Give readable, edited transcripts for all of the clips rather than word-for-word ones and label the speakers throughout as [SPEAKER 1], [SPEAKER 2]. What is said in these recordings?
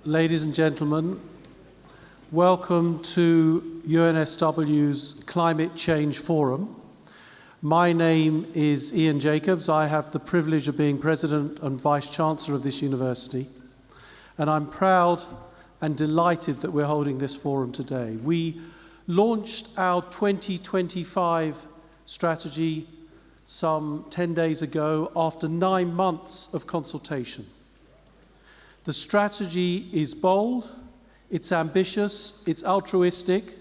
[SPEAKER 1] ladies and gentlemen. Welcome to UNSW's Climate Change Forum. My name is Ian Jacobs. I have the privilege of being President and Vice-Chancellor of this university, and I'm proud and delighted that we're holding this forum today. We launched our 2025 strategy some 10 days ago after 9 months of consultation. The strategy is bold, it's ambitious, it's altruistic.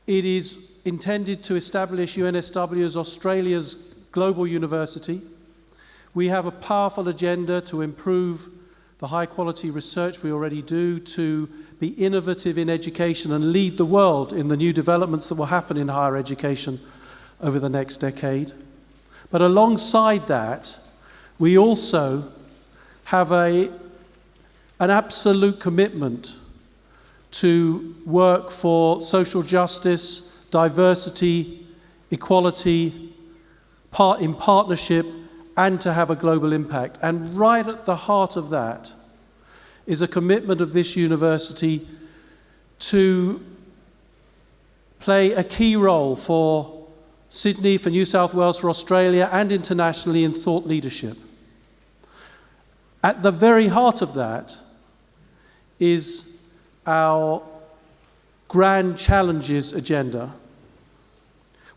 [SPEAKER 1] It is intended to establish UNSW as Australia's global university. We have a powerful agenda to improve the high-quality research we already do, to be innovative in education and lead the world in the new developments that will happen in higher education over the next decade. But alongside that, we also have an absolute commitment to work for social justice, diversity, equality, in partnership, and to have a global impact. And right at the heart of that is a commitment of this university to play a key role for Sydney, for New South Wales, for Australia, and internationally in thought leadership. At the very heart of that is our Grand Challenges agenda,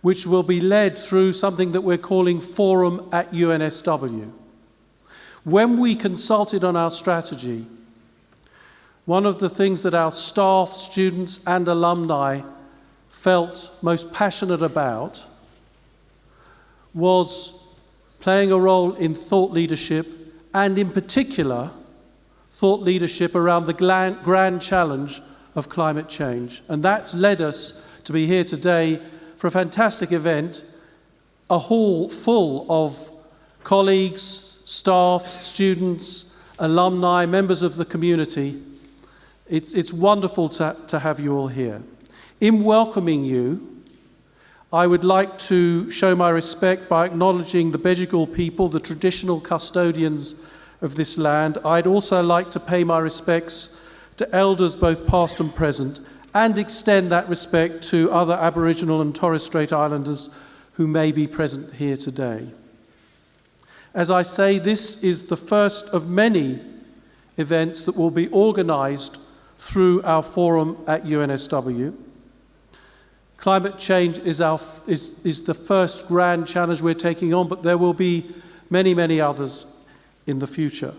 [SPEAKER 1] which will be led through something that we're calling Forum at UNSW. When we consulted on our strategy, one of the things that our staff, students, and alumni felt most passionate about was playing a role in thought leadership, and in particular, thought leadership around the grand challenge of climate change. And that's led us to be here today for a fantastic event, a hall full of colleagues, staff, students, alumni, members of the community. It's wonderful to have you all here. In welcoming you, I would like to show my respect by acknowledging the Bejigal people, the traditional custodians of this land. I'd also like to pay my respects to elders both past and present, and extend that respect to other Aboriginal and Torres Strait Islanders who may be present here today. As I say, this is the first of many events that will be organised through our forum at UNSW. Climate change is the first grand challenge we're taking on, but there will be many, many others in the future.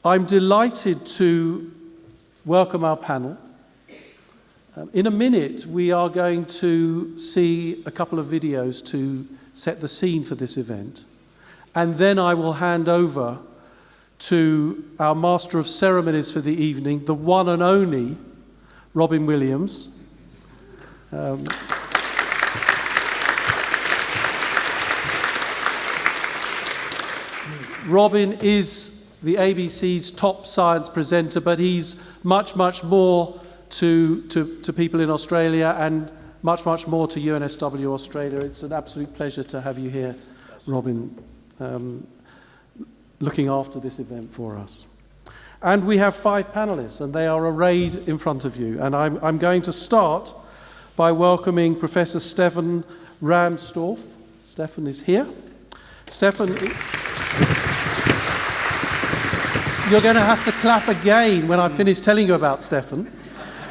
[SPEAKER 1] I'm delighted to welcome our panel. In a minute, we are going to see a couple of videos to set the scene for this event. And then I will hand over to our Master of Ceremonies for the evening, the one and only Robyn Williams. Robyn is the ABC's top science presenter, but he's much, much more to people in Australia and much, much more to UNSW Australia. It's an absolute pleasure to have you here, Robyn, looking after this event for us. And we have 5 panellists, and they are arrayed in front of you. And I'm going to start by welcoming Professor Stefan Rahmstorf. Stefan is here. Stefan, you're going to have to clap again when I finish telling you about Stefan.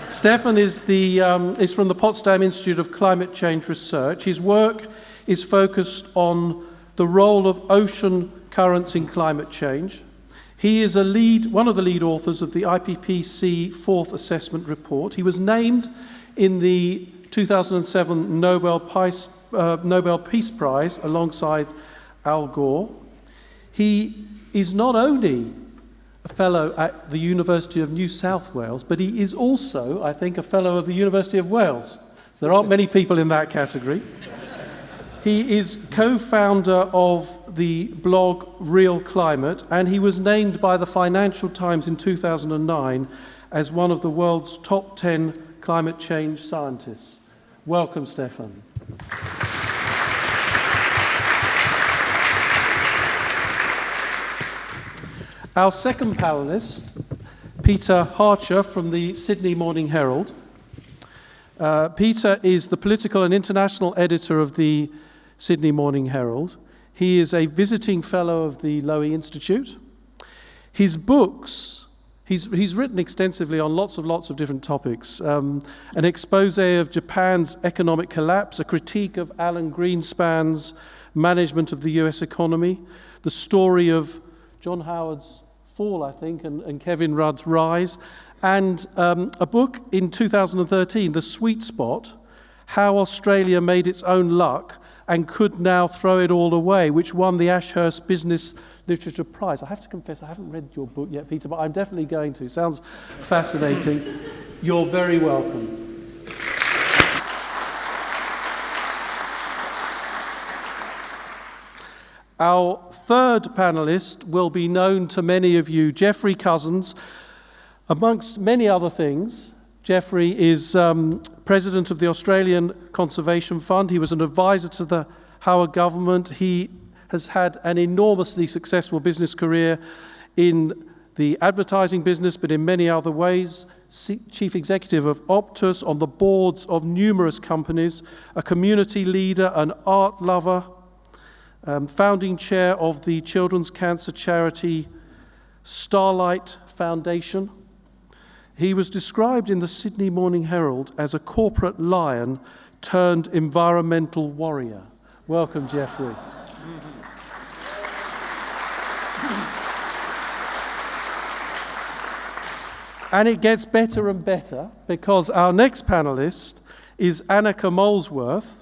[SPEAKER 1] Stefan is from the Potsdam Institute of Climate Change Research. His work is focused on the role of ocean currents in climate change. He is one of the lead authors of the IPCC Fourth Assessment Report. He was named in the 2007 Nobel Peace Prize alongside Al Gore. He is not only a fellow at the University of New South Wales, but he is also, I think, a fellow of the University of Wales. So there aren't many people in that category. He is co-founder of the blog Real Climate, and he was named by the Financial Times in 2009 as one of the world's top 10 climate change scientists. Welcome, Stefan. Our second panellist, Peter Hartcher from the Sydney Morning Herald. Peter is the political and international editor of the Sydney Morning Herald. He is a visiting fellow of the Lowy Institute. His books, he's written extensively on lots of different topics. An expose of Japan's economic collapse, a critique of Alan Greenspan's management of the US economy, the story of John Howard's fall, I think, and Kevin Rudd's rise, and a book in 2013, The Sweet Spot, How Australia Made Its Own Luck and Could Now Throw It All Away, which won the Ashurst Business Literature Prize. I have to confess, I haven't read your book yet, Peter, but I'm definitely going to. Sounds fascinating. You're very welcome. Our third panellist will be known to many of you, Geoffrey Cousins. Amongst many other things, Geoffrey is president of the Australian Conservation Fund. He was an advisor to the Howard government. He has had an enormously successful business career in the advertising business, but in many other ways. Chief executive of Optus, on the boards of numerous companies, a community leader, an art lover, founding chair of the children's cancer charity Starlight Foundation. He was described in the Sydney Morning Herald as a corporate lion turned environmental warrior. Welcome, Geoffrey. And it gets better and better because our next panellist is Anika Molesworth.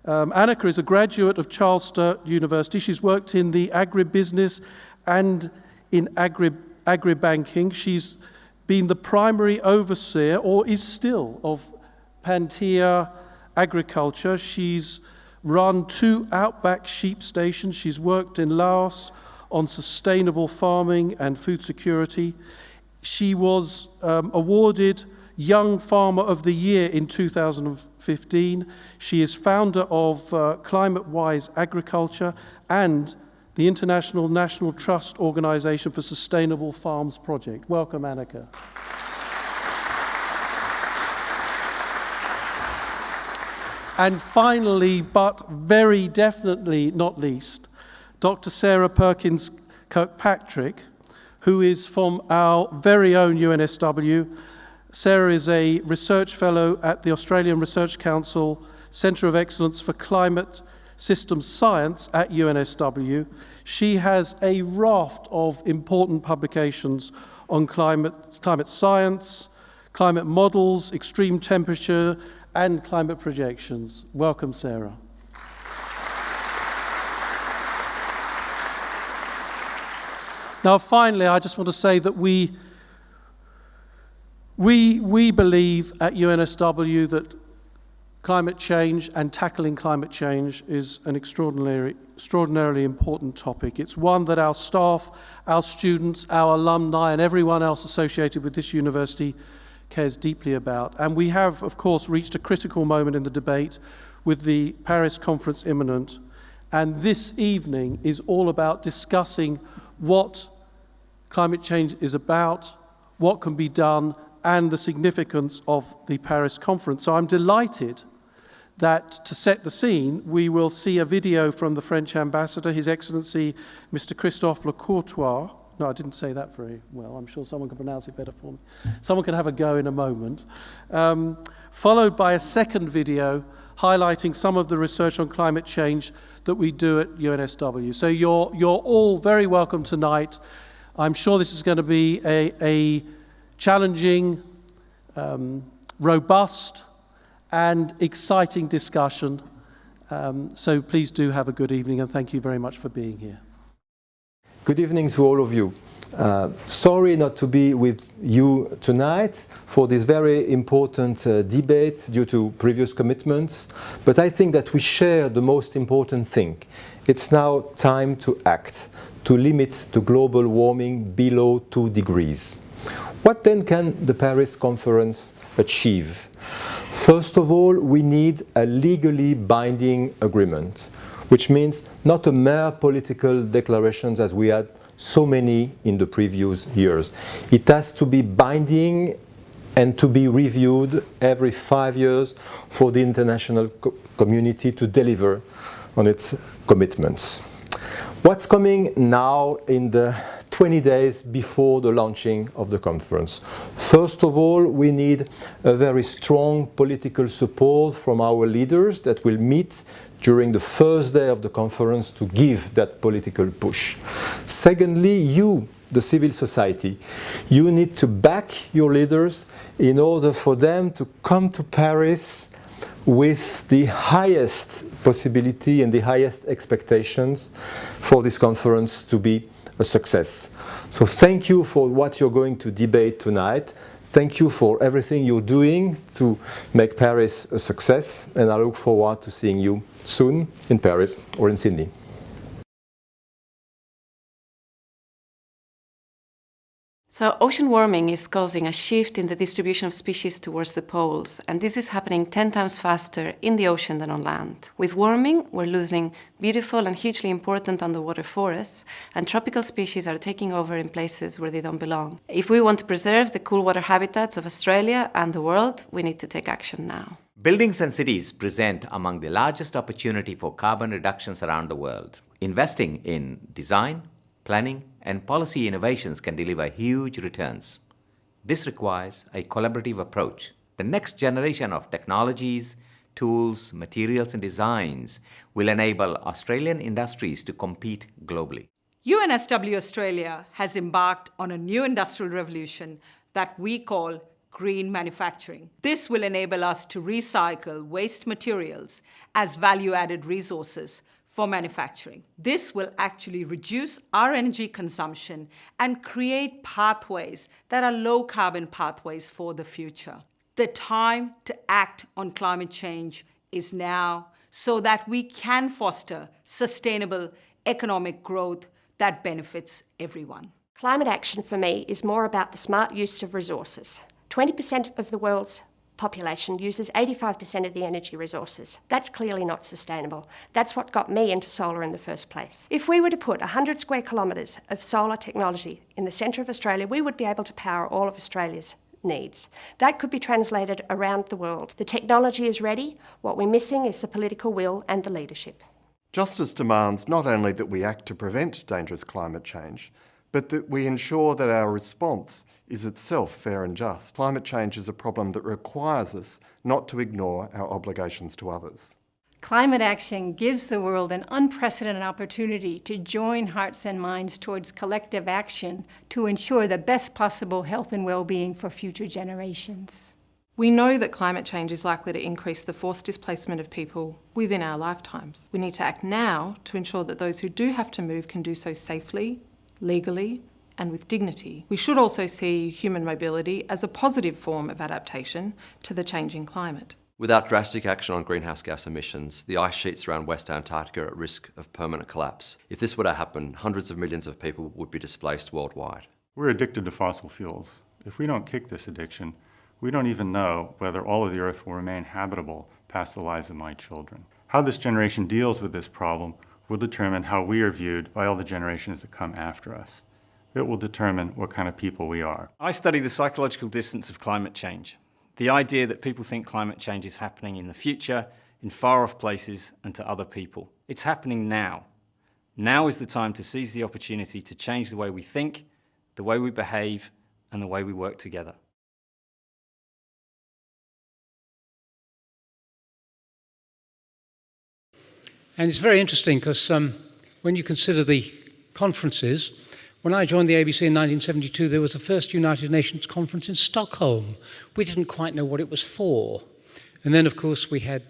[SPEAKER 1] Anika is a graduate of Charles Sturt University. She's worked in the agribusiness and in agribanking. She's been the primary overseer, or is still, of Pantia Agriculture. She's run 2 outback sheep stations. She's worked in Laos on sustainable farming and food security. She was awarded Young Farmer of the Year in 2015. She is founder of Climate Wise Agriculture and the International National Trust Organization for Sustainable Farms Project. Welcome, Anika. And finally, but very definitely not least, Dr. Sarah Perkins-Kirkpatrick, who is from our very own UNSW. Sarah is a research fellow at the Australian Research Council Centre of Excellence for Climate Systems Science at UNSW. She has a raft of important publications on climate science, climate models, extreme temperature, and climate projections. Welcome, Sarah. Now, finally, I just want to say that we believe at UNSW that climate change and tackling climate change is an extraordinarily important topic. It's one that our staff, our students, our alumni, and everyone else associated with this university cares deeply about. And we have, of course, reached a critical moment in the debate with the Paris conference imminent. And this evening is all about discussing what climate change is about, what can be done, and the significance of the Paris conference. So I'm delighted that, to set the scene, we will see a video from the French ambassador, His Excellency Mr. Christophe Lecourtois. No, I didn't say that very well. I'm sure someone can pronounce it better for me. Someone can have a go in a moment. Followed by a second video highlighting some of the research on climate change that we do at UNSW. So you're all very welcome tonight. I'm sure this is going to be a challenging, robust, and exciting discussion. So please do have a good evening, and thank you very much for being here.
[SPEAKER 2] Good evening to all of you. Sorry not to be with you tonight for this very important debate due to previous commitments, but I think that we share the most important thing. It's now time to act, to limit the global warming below 2 degrees. What then can the Paris conference achieve? First of all, we need a legally binding agreement. which means not a mere political declarations as we had so many in the previous years. It has to be binding and to be reviewed every 5 years for the international community to deliver on its commitments. What's coming now in the 20 days before the launching of the conference? First of all, we need a very strong political support from our leaders that will meet during the first day of the conference to give that political push. Secondly, you, the civil society, you need to back your leaders in order for them to come to Paris with the highest possibility and the highest expectations for this conference to be a success. So thank you for what you're going to debate tonight. Thank you for everything you're doing to make Paris a success, and I look forward to seeing you soon in Paris or in Sydney.
[SPEAKER 3] So ocean warming is causing a shift in the distribution of species towards the poles, and this is happening 10 times faster in the ocean than on land. With warming, we're losing beautiful and hugely important underwater forests, and tropical species are taking over in places where they don't belong. If we want to preserve the cool water habitats of Australia and the world, we need to take action now.
[SPEAKER 4] Buildings and cities present among the largest opportunity for carbon reductions around the world. Investing in design, planning, and policy innovations can deliver huge returns. This requires a collaborative approach. The next generation of technologies, tools, materials, and designs will enable Australian industries to compete globally.
[SPEAKER 5] UNSW Australia has embarked on a new industrial revolution that we call green manufacturing. This will enable us to recycle waste materials as value-added resources for manufacturing. This will actually reduce our energy consumption and create pathways that are low-carbon pathways for the future. The time to act on climate change is now, so that we can foster sustainable economic growth that benefits everyone.
[SPEAKER 6] Climate action for me is more about the smart use of resources. 20% of the world's population uses 85% of the energy resources. That's clearly not sustainable. That's what got me into solar in the first place. If we were to put 100 square kilometres of solar technology in the centre of Australia, we would be able to power all of Australia's needs. That could be translated around the world. The technology is ready. What we're missing is the political will and the leadership.
[SPEAKER 7] Justice demands not only that we act to prevent dangerous climate change, but that we ensure that our response is itself fair and just. Climate change is a problem that requires us not to ignore our obligations to others.
[SPEAKER 8] Climate action gives the world an unprecedented opportunity to join hearts and minds towards collective action to ensure the best possible health and well-being for future generations.
[SPEAKER 9] We know that climate change is likely to increase the forced displacement of people within our lifetimes. We need to act now to ensure that those who do have to move can do so safely, legally, and with dignity. We should also see human mobility as a positive form of adaptation to the changing climate.
[SPEAKER 10] Without drastic action on greenhouse gas emissions, the ice sheets around West Antarctica are at risk of permanent collapse. If this were to happen, hundreds of millions of people would be displaced worldwide.
[SPEAKER 11] We're addicted to fossil fuels. If we don't kick this addiction, we don't even know whether all of the Earth will remain habitable past the lives of my children. How this generation deals with this problem will determine how we are viewed by all the generations that come after us. It will determine what kind of people we are.
[SPEAKER 12] I study the psychological distance of climate change. The idea that people think climate change is happening in the future, in far-off places, and to other people. It's happening now. Now is the time to seize the opportunity to change the way we think, the way we behave, and the way we work together.
[SPEAKER 13] And it's very interesting because when you consider the conferences, when I joined the ABC in 1972, there was the first United Nations conference in Stockholm. We didn't quite know what it was for. And then, of course, we had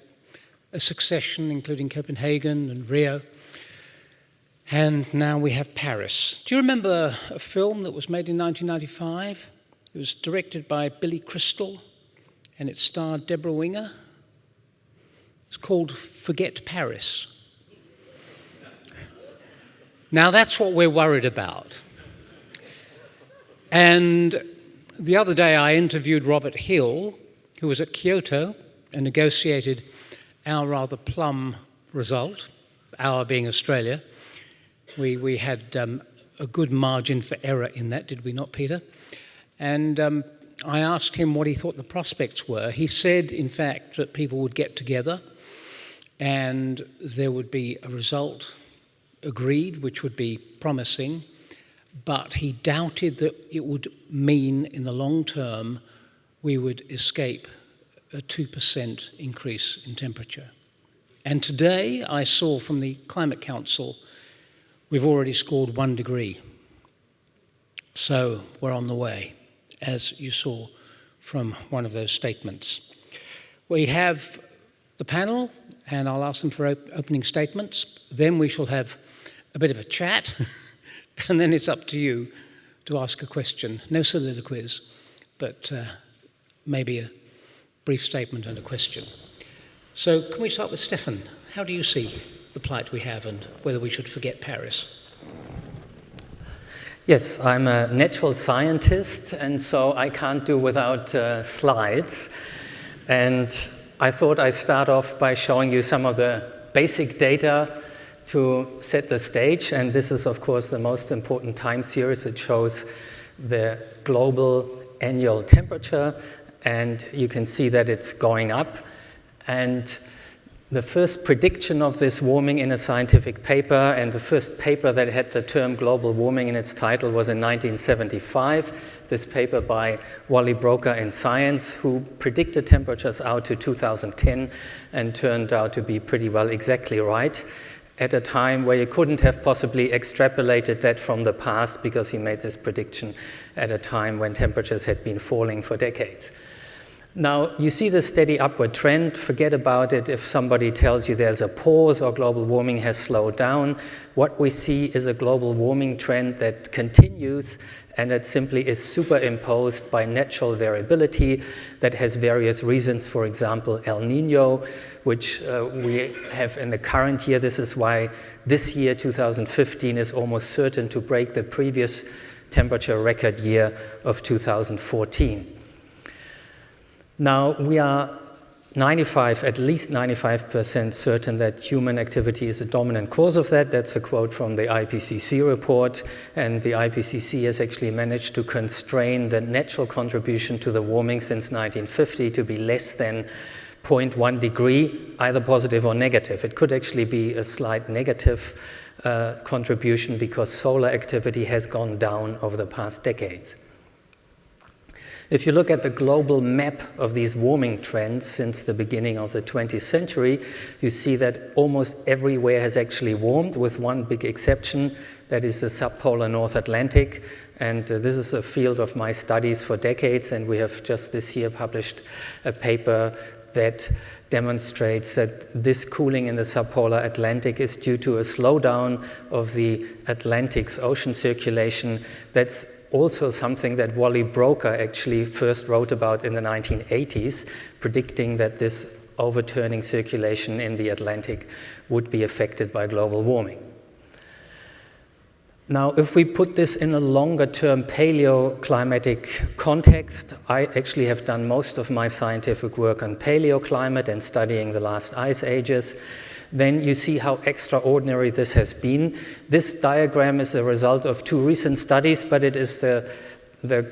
[SPEAKER 13] a succession, including Copenhagen and Rio. And now we have Paris. Do you remember a film that was made in 1995? It was directed by Billy Crystal, and it starred Deborah Winger. It's called Forget Paris. Now that's what we're worried about. And the other day I interviewed Robert Hill, who was at Kyoto and negotiated our rather plum result. our being Australia. We had a good margin for error in that, did we not, Peter? And I asked him what he thought the prospects were. He said, in fact, that people would get together and there would be a result agreed, which would be promising, but he doubted that it would mean in the long term we would escape a 2% increase in temperature. And today I saw from the Climate Council we've already scored 1 degree. So we're on the way, as you saw from one of those statements. We have the panel, and I'll ask them for opening statements. Then we shall have a bit of a chat, and then it's up to you to ask a question. No soliloquies, but maybe a brief statement and a question. So can we start with Stefan? How do you see the plight we have and whether we should forget Paris?
[SPEAKER 14] Yes, I'm a natural scientist, and so I can't do without slides. And I thought I'd start off by showing you some of the basic data to set the stage. And this is, of course, the most important time series. It shows the global annual temperature, and you can see that it's going up. And the first prediction of this warming in a scientific paper, and the first paper that had the term global warming in its title, was in 1975. This paper by Wally Broker in Science, who predicted temperatures out to 2010 and turned out to be pretty well exactly right at a time where you couldn't have possibly extrapolated that from the past, because he made this prediction at a time when temperatures had been falling for decades. Now, you see the steady upward trend. Forget about it if somebody tells you there's a pause or global warming has slowed down. What we see is a global warming trend that continues, and it simply is superimposed by natural variability that has various reasons. For example, El Nino, which we have in the current year. This is why this year, 2015, is almost certain to break the previous temperature record year of 2014. Now, we are at least 95% certain that human activity is a dominant cause of that. That's a quote from the IPCC report, and the IPCC has actually managed to constrain the natural contribution to the warming since 1950 to be less than 0.1 degree, either positive or negative. It could actually be a slight negative contribution because solar activity has gone down over the past decades. If you look at the global map of these warming trends since the beginning of the 20th century, you see that almost everywhere has actually warmed, with one big exception, that is the subpolar North Atlantic. And this is a field of my studies for decades, and we have just this year published a paper that demonstrates that this cooling in the subpolar Atlantic is due to a slowdown of the Atlantic's ocean circulation. That's also something that Wally Broker actually first wrote about in the 1980s, predicting that this overturning circulation in the Atlantic would be affected by global warming. Now, if we put this in a longer-term paleoclimatic context, I actually have done most of my scientific work on paleoclimate and studying the last ice ages, then you see how extraordinary this has been. This diagram is a result of 2 recent studies, but it is the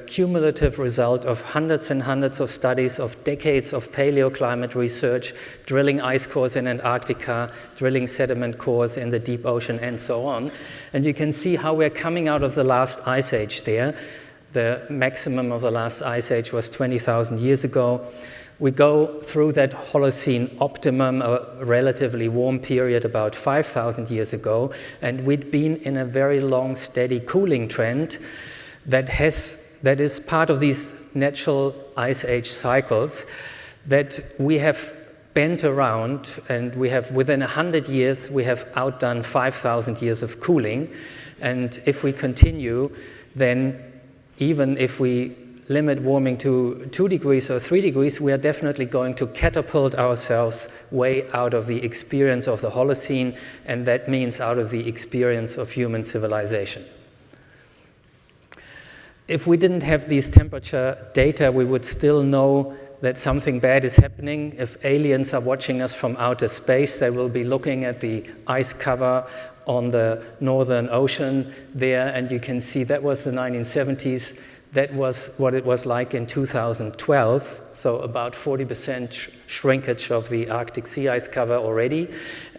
[SPEAKER 14] cumulative result of hundreds and hundreds of studies of decades of paleoclimate research, drilling ice cores in Antarctica, drilling sediment cores in the deep ocean, and so on. And you can see how we're coming out of the last ice age there. The maximum of the last ice age was 20,000 years ago. We go through that Holocene optimum, a relatively warm period about 5,000 years ago, and we'd been in a very long, steady cooling trend that is part of these natural ice age cycles that we have bent around, and we have, within 100 years, we have outdone 5,000 years of cooling. And if we continue, then even if we limit warming to 2 degrees or 3 degrees, we are definitely going to catapult ourselves way out of the experience of the Holocene, and that means out of the experience of human civilization. If we didn't have these temperature data, we would still know that something bad is happening. If aliens are watching us from outer space, they will be looking at the ice cover on the Northern Ocean there, and you can see that was the 1970s. That was what it was like in 2012, so about 40% shrinkage of the Arctic sea ice cover already.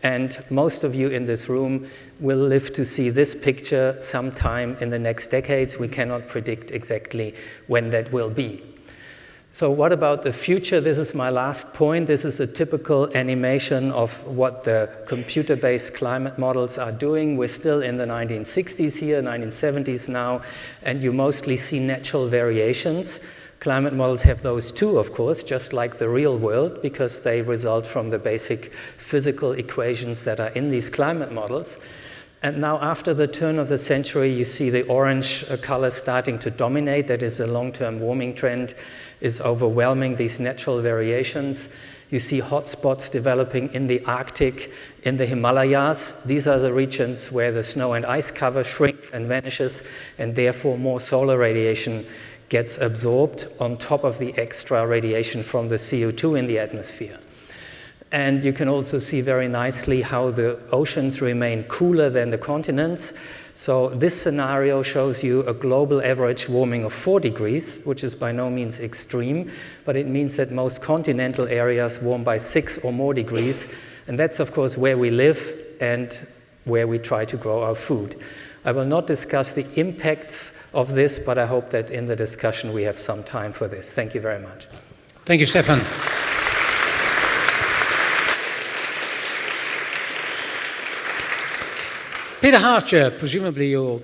[SPEAKER 14] And most of you in this room will live to see this picture sometime in the next decades. We cannot predict exactly when that will be. So what about the future? This is my last point. This is a typical animation of what the computer-based climate models are doing. We're still in the 1960s here, 1970s now, and you mostly see natural variations. Climate models have those too, of course, just like the real world, because they result from the basic physical equations that are in these climate models. And now after the turn of the century, you see the orange color starting to dominate. That is the long-term warming trend is overwhelming these natural variations. You see hotspots developing in the Arctic, in the Himalayas. These are the regions where the snow and ice cover shrinks and vanishes, and therefore more solar radiation gets absorbed on top of the extra radiation from the CO2 in the atmosphere. And you can also see very nicely how the oceans remain cooler than the continents. So this scenario shows you a global average warming of 4 degrees, which is by no means extreme, but it means that most continental areas warm by 6 or more degrees. And that's, of course, where we live and where we try to grow our food. I will not discuss the impacts of this, but I hope that in the discussion we have some time for this. Thank you very much.
[SPEAKER 13] Thank you, Stefan. Peter Hartcher, presumably you're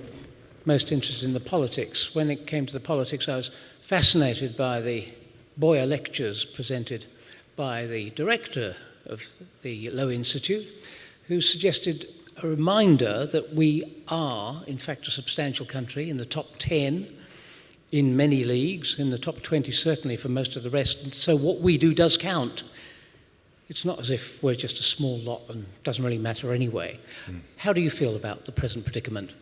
[SPEAKER 13] most interested in the politics. When it came to the politics, I was fascinated by the Boyer lectures presented by the director of the Low Institute, who suggested a reminder that we are, in fact, a substantial country in the top 10 in many leagues, in the top 20 certainly for most of the rest. And so what we do does count. It's not as if we're just a small lot and doesn't really matter anyway. How do you feel about the present predicament?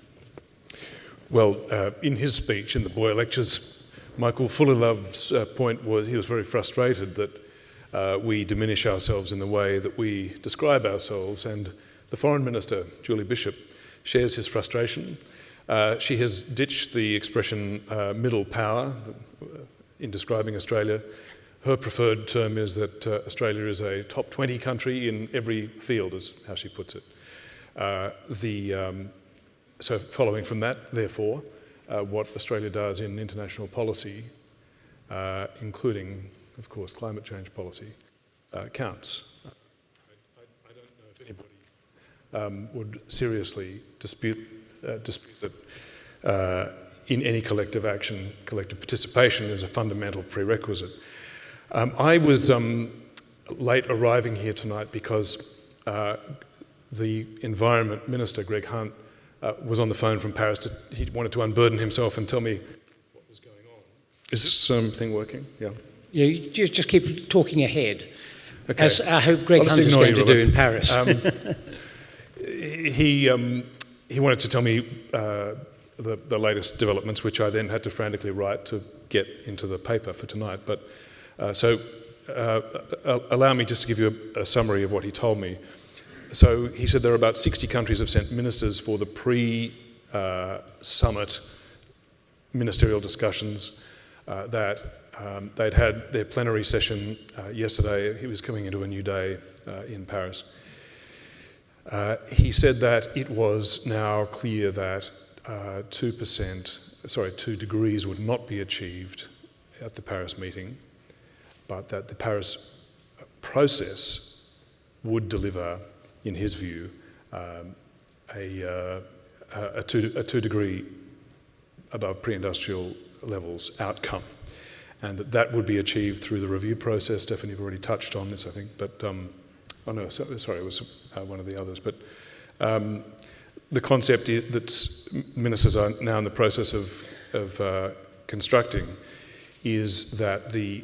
[SPEAKER 15] Well, in his speech, in the Boyer lectures, Michael Fullerlove's point was he was very frustrated that we diminish ourselves in the way that we describe ourselves, and the Foreign Minister, Julie Bishop, shares his frustration. She has ditched the expression middle power in describing Australia. Her preferred term is that Australia is a top 20 country in every field, is how she puts it. So following from that, therefore, what Australia does in international policy, including, of course, climate change policy, counts. I don't know if anybody would seriously dispute that in any collective action, collective participation is a fundamental prerequisite. I was late arriving here tonight because the Environment Minister, Greg Hunt, was on the phone from Paris. He wanted to unburden himself and tell me what was going on. Is this thing working? Yeah.
[SPEAKER 13] Yeah, you just keep talking ahead, okay. As I hope Greg Hunt is going to do in Paris.
[SPEAKER 15] He wanted to tell me the latest developments, which I then had to frantically write to get into the paper for tonight. But So allow me just to give you a summary of what he told me. So he said there are about 60 countries have sent ministers for the pre-summit ministerial discussions that they'd had their plenary session yesterday. He was coming into a new day in Paris. He said that it was now clear that 2 degrees would not be achieved at the Paris meeting, but that the Paris process would deliver, in his view, a 2 degree above pre-industrial levels outcome, and that would be achieved through the review process. Stefan, you've already touched on this, I think, but sorry, it was one of the others. But the concept that ministers are now in the process of constructing is that the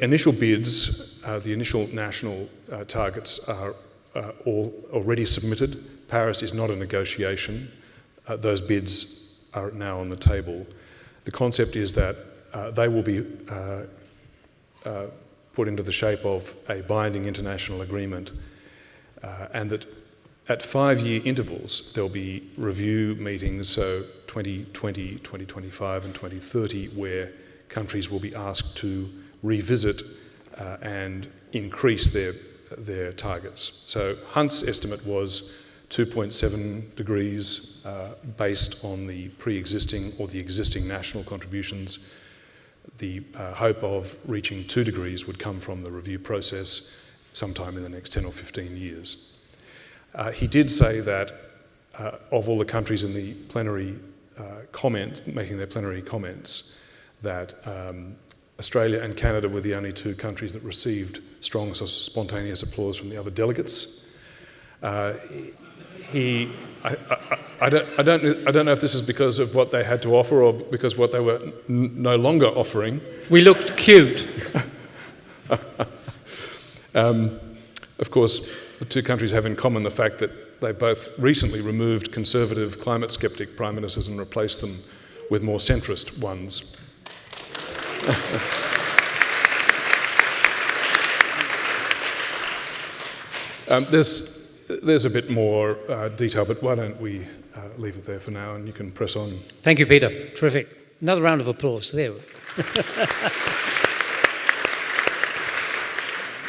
[SPEAKER 15] initial bids, the initial national targets are all already submitted. Paris is not a negotiation. Those bids are now on the table. The concept is that they will be put into the shape of a binding international agreement, and that at 5-year intervals there'll be review meetings, so 2020, 2025 and 2030, where countries will be asked to revisit and increase their targets. So Hunt's estimate was 2.7 degrees based on the pre-existing or the existing national contributions. The hope of reaching 2 degrees would come from the review process sometime in the next 10 or 15 years. He did say that of all the countries in the plenary making their plenary comments, that Australia and Canada were the only 2 countries that received strong spontaneous applause from the other delegates. I don't know if this is because of what they had to offer or because what they were no longer offering.
[SPEAKER 13] We looked cute.
[SPEAKER 15] Of course, the 2 countries have in common the fact that they both recently removed conservative climate skeptic prime ministers and replaced them with more centrist ones. There's a bit more detail, but why don't we leave it there for now and you can press on.
[SPEAKER 13] Thank you, Peter. Terrific. Another round of applause. There.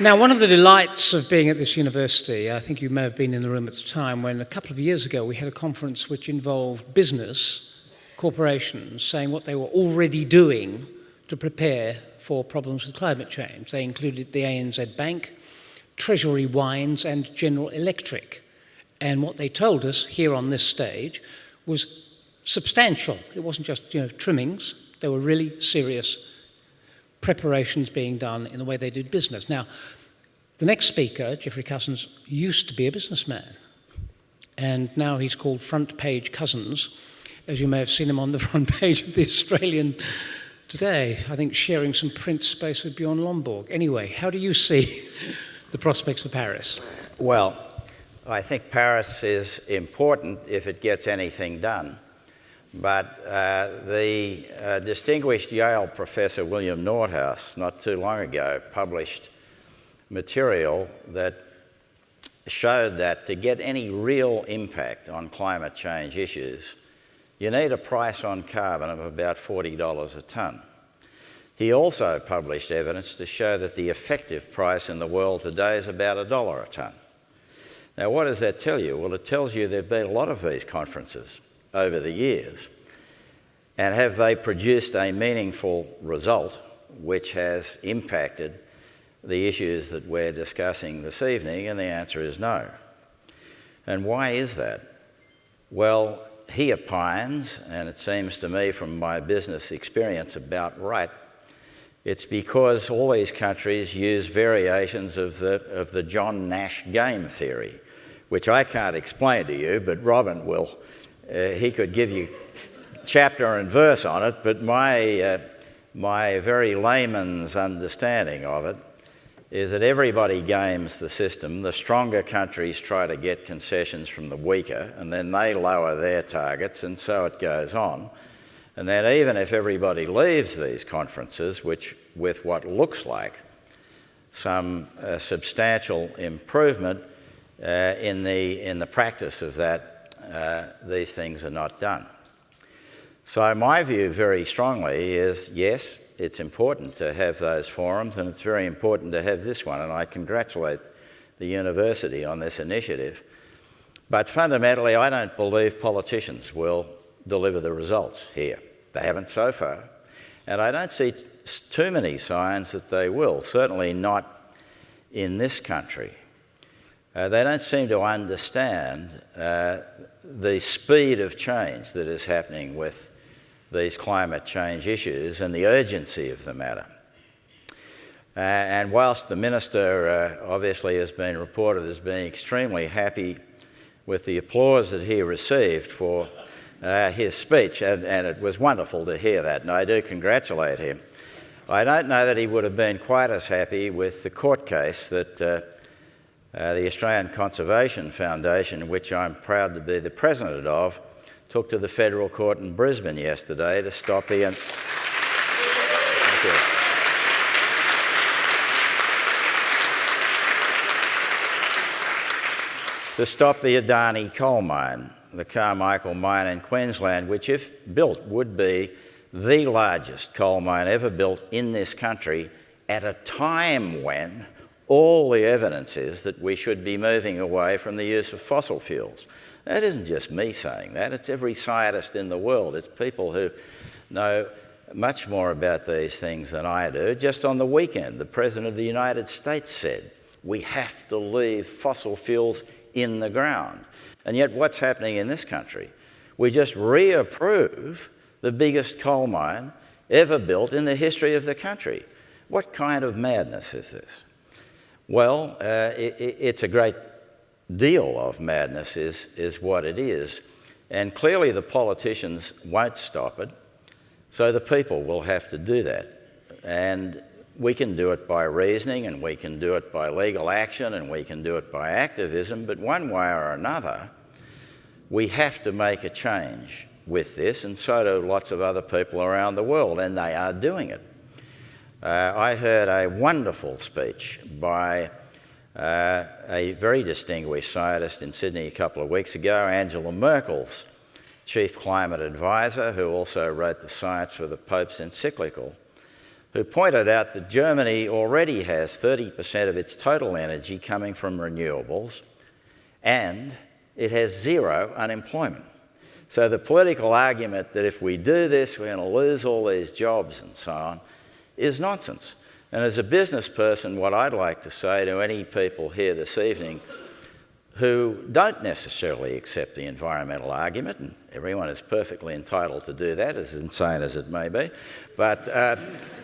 [SPEAKER 13] Now, one of the delights of being at this university, I think you may have been in the room at the time, when a couple of years ago we had a conference which involved business, corporations, saying what they were already doing to prepare for problems with climate change. They included the ANZ Bank, Treasury Wines and General Electric. And what they told us here on this stage was substantial. It wasn't just, trimmings. There were really serious preparations being done in the way they did business. Now, the next speaker, Geoffrey Cousins, used to be a businessman. And now he's called Front Page Cousins, as you may have seen him on the front page of the Australian today, I think sharing some print space with Bjorn Lomborg. Anyway, how do you see the prospects for Paris?
[SPEAKER 16] Well, I think Paris is important if it gets anything done. But the distinguished Yale professor William Nordhaus, not too long ago, published material that showed that to get any real impact on climate change issues, you need a price on carbon of about $40 a tonne. He also published evidence to show that the effective price in the world today is about $1 a tonne. Now, what does that tell you? Well, it tells you there have been a lot of these conferences over the years. And have they produced a meaningful result which has impacted the issues that we're discussing this evening? And the answer is no. And why is that? Well, he opines, and it seems to me from my business experience about right, it's because all these countries use variations of the John Nash game theory, which I can't explain to you, but Robyn will. He could give you chapter and verse on it, but my very layman's understanding of it is that everybody games the system. The stronger countries try to get concessions from the weaker, and then they lower their targets, and so it goes on. And then even if everybody leaves these conferences, with what looks like some substantial improvement in the practice of that, these things are not done. So my view very strongly is, yes, it's important to have those forums, and it's very important to have this one, and I congratulate the university on this initiative. But fundamentally, I don't believe politicians will deliver the results here. They haven't so far. And I don't see too many signs that they will, certainly not in this country. They don't seem to understand the speed of change that is happening with these climate change issues and the urgency of the matter. And whilst the Minister obviously has been reported as being extremely happy with the applause that he received for his speech, and it was wonderful to hear that, and I do congratulate him, I don't know that he would have been quite as happy with the court case that the Australian Conservation Foundation, which I'm proud to be the president of, took to the federal court in Brisbane yesterday to stop the... Thank you. to stop the Adani coal mine, the Carmichael mine in Queensland, which, if built, would be the largest coal mine ever built in this country at a time when all the evidence is that we should be moving away from the use of fossil fuels. That isn't just me saying that, it's every scientist in the world. It's people who know much more about these things than I do. Just on the weekend, the President of the United States said, we have to leave fossil fuels in the ground. And yet what's happening in this country? We just reapprove the biggest coal mine ever built in the history of the country. What kind of madness is this? Well, it's a great deal of madness is what it is. And clearly the politicians won't stop it, so the people will have to do that. And we can do it by reasoning, and we can do it by legal action, and we can do it by activism, but one way or another, we have to make a change with this, and so do lots of other people around the world, and they are doing it. I heard a wonderful speech by a very distinguished scientist in Sydney a couple of weeks ago, Angela Merkel's chief climate advisor, who also wrote the science for the Pope's encyclical, who pointed out that Germany already has 30% of its total energy coming from renewables, and it has zero unemployment. So the political argument that if we do this, we're going to lose all these jobs and so on is nonsense. And as a business person, what I'd like to say to any people here this evening who don't necessarily accept the environmental argument, and everyone is perfectly entitled to do that, as insane as it may be, but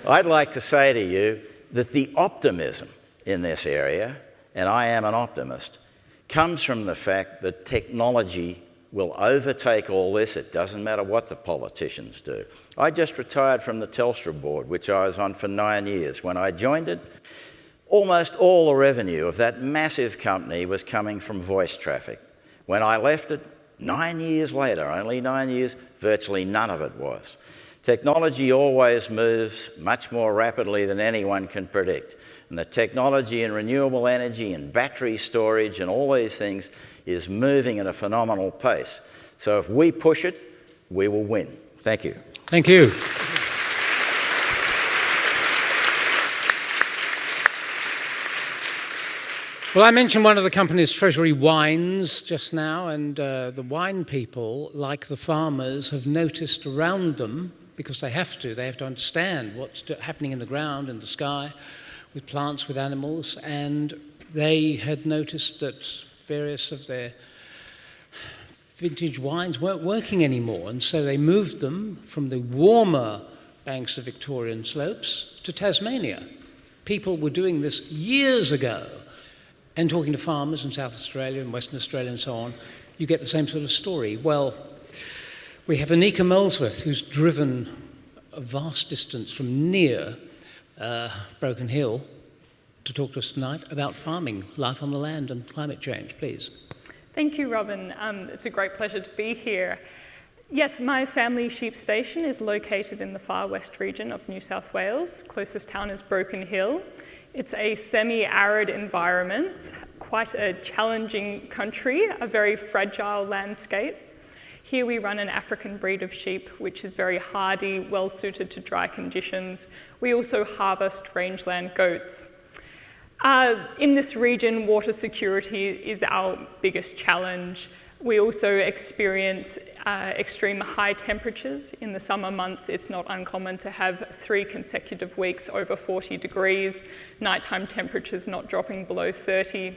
[SPEAKER 16] I'd like to say to you that the optimism in this area, and I am an optimist, comes from the fact that technology will overtake all this. It doesn't matter what the politicians do. I just retired from the Telstra board, which I was on for 9 years. When I joined it, almost all the revenue of that massive company was coming from voice traffic. When I left it, 9 years later, only 9 years, virtually none of it was. Technology always moves much more rapidly than anyone can predict. And the technology in renewable energy and battery storage and all these things is moving at a phenomenal pace. So if we push it, we will win. Thank you.
[SPEAKER 13] Thank you. Well, I mentioned one of the company's Treasury wines just now, and the wine people, like the farmers, have noticed around them, because they have to understand what's happening in the ground, in the sky, with plants, with animals, and they had noticed that various of their vintage wines weren't working anymore, and so they moved them from the warmer banks of Victorian slopes to Tasmania. People were doing this years ago, and talking to farmers in South Australia and Western Australia and so on, you get the same sort of story. Well, we have Anika Molesworth, who's driven a vast distance from near Broken Hill to talk to us tonight about farming, life on the land and climate change. Please.
[SPEAKER 17] Thank you, Robyn. It's a great pleasure to be here. Yes, my family sheep station is located in the far west region of New South Wales. Closest town is Broken Hill. It's a semi-arid environment, quite a challenging country, a very fragile landscape. Here we run an African breed of sheep, which is very hardy, well suited to dry conditions. We also harvest rangeland goats. In this region, water security is our biggest challenge. We also experience extreme high temperatures. In the summer months, it's not uncommon to have 3 consecutive weeks over 40 degrees, nighttime temperatures not dropping below 30.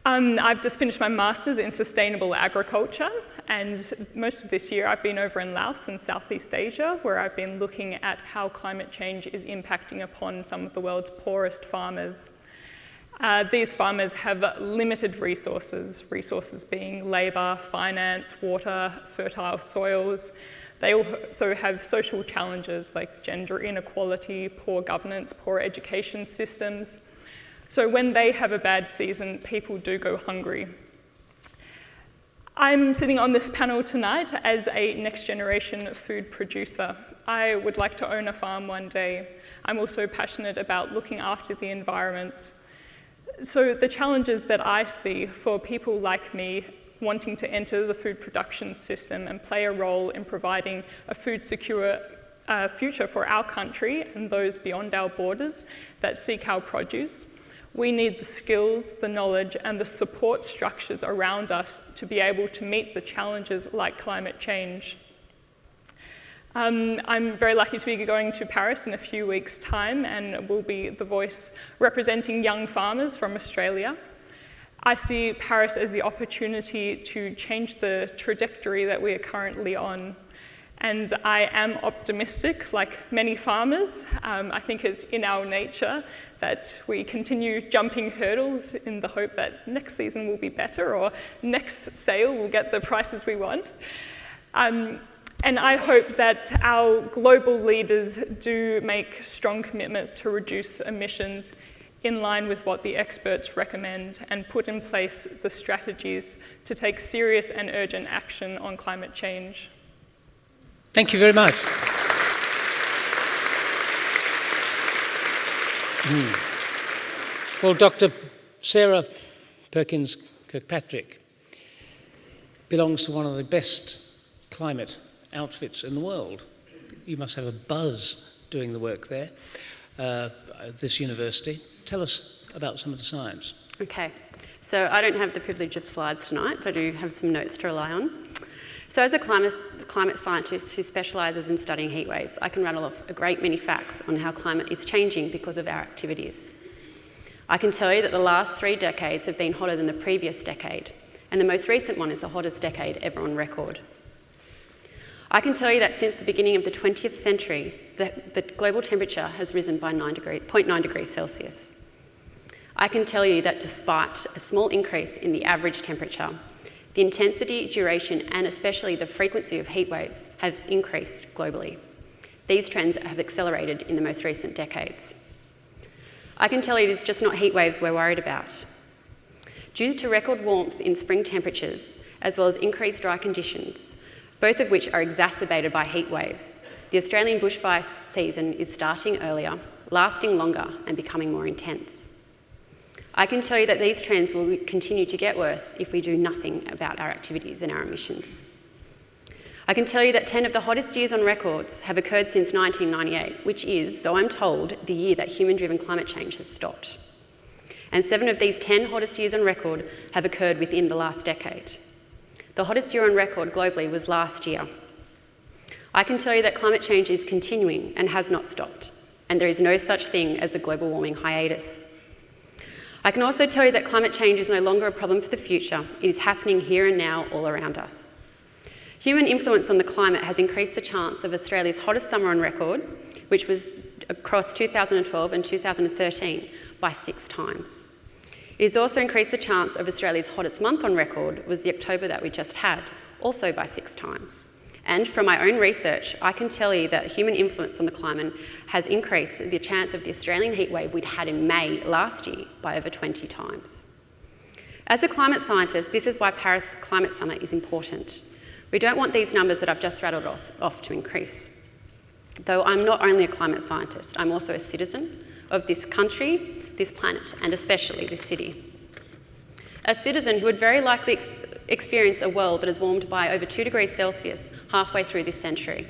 [SPEAKER 17] I've just finished my master's in sustainable agriculture, and most of this year I've been over in Laos in Southeast Asia, where I've been looking at how climate change is impacting upon some of the world's poorest farmers. These farmers have limited resources being labour, finance, water, fertile soils. They also have social challenges like gender inequality, poor governance, poor education systems. So when they have a bad season, people do go hungry. I'm sitting on this panel tonight as a next generation food producer. I would like to own a farm one day. I'm also passionate about looking after the environment. So the challenges that I see for people like me wanting to enter the food production system and play a role in providing a food secure future for our country and those beyond our borders that seek our produce. We need the skills, the knowledge, and the support structures around us to be able to meet the challenges like climate change. I'm very lucky to be going to Paris in a few weeks' time and will be the voice representing young farmers from Australia. I see Paris as the opportunity to change the trajectory that we are currently on. And I am optimistic, like many farmers. I think it's in our nature that we continue jumping hurdles in the hope that next season will be better or next sale will get the prices we want. And I hope that our global leaders do make strong commitments to reduce emissions in line with what the experts recommend and put in place the strategies to take serious and urgent action on climate change.
[SPEAKER 13] Thank you very much. Well, Dr. Sarah Perkins-Kirkpatrick belongs to one of the best climate outfits in the world. You must have a buzz doing the work there at this university. Tell us about some of the science.
[SPEAKER 18] Okay, so I don't have the privilege of slides tonight, but I do have some notes to rely on. So as a climate scientist who specialises in studying heat waves, I can rattle off a great many facts on how climate is changing because of our activities. I can tell you that the last 3 decades have been hotter than the previous decade, and the most recent one is the hottest decade ever on record. I can tell you that since the beginning of the 20th century, the global temperature has risen by 0.9 degrees Celsius. I can tell you that despite a small increase in the average temperature, the intensity, duration, and especially the frequency of heat waves has increased globally. These trends have accelerated in the most recent decades. I can tell you it is just not heat waves we're worried about. Due to record warmth in spring temperatures, as well as increased dry conditions, both of which are exacerbated by heat waves, the Australian bushfire season is starting earlier, lasting longer, and becoming more intense. I can tell you that these trends will continue to get worse if we do nothing about our activities and our emissions. I can tell you that 10 of the hottest years on records have occurred since 1998, which is, so I'm told, the year that human-driven climate change has stopped. And 7 of these 10 hottest years on record have occurred within the last decade. The hottest year on record globally was last year. I can tell you that climate change is continuing and has not stopped, and there is no such thing as a global warming hiatus. I can also tell you that climate change is no longer a problem for the future. It is happening here and now all around us. Human influence on the climate has increased the chance of Australia's hottest summer on record, which was across 2012 and 2013, by 6 times. It has also increased the chance of Australia's hottest month on record, was the October that we just had, also by 6 times. And from my own research, I can tell you that human influence on the climate has increased the chance of the Australian heatwave we'd had in May last year by over 20 times. As a climate scientist, this is why Paris Climate Summit is important. We don't want these numbers that I've just rattled off to increase. Though I'm not only a climate scientist, I'm also a citizen of this country, this planet, and especially this city. A citizen who would very likely experience a world that has warmed by over 2 degrees Celsius halfway through this century.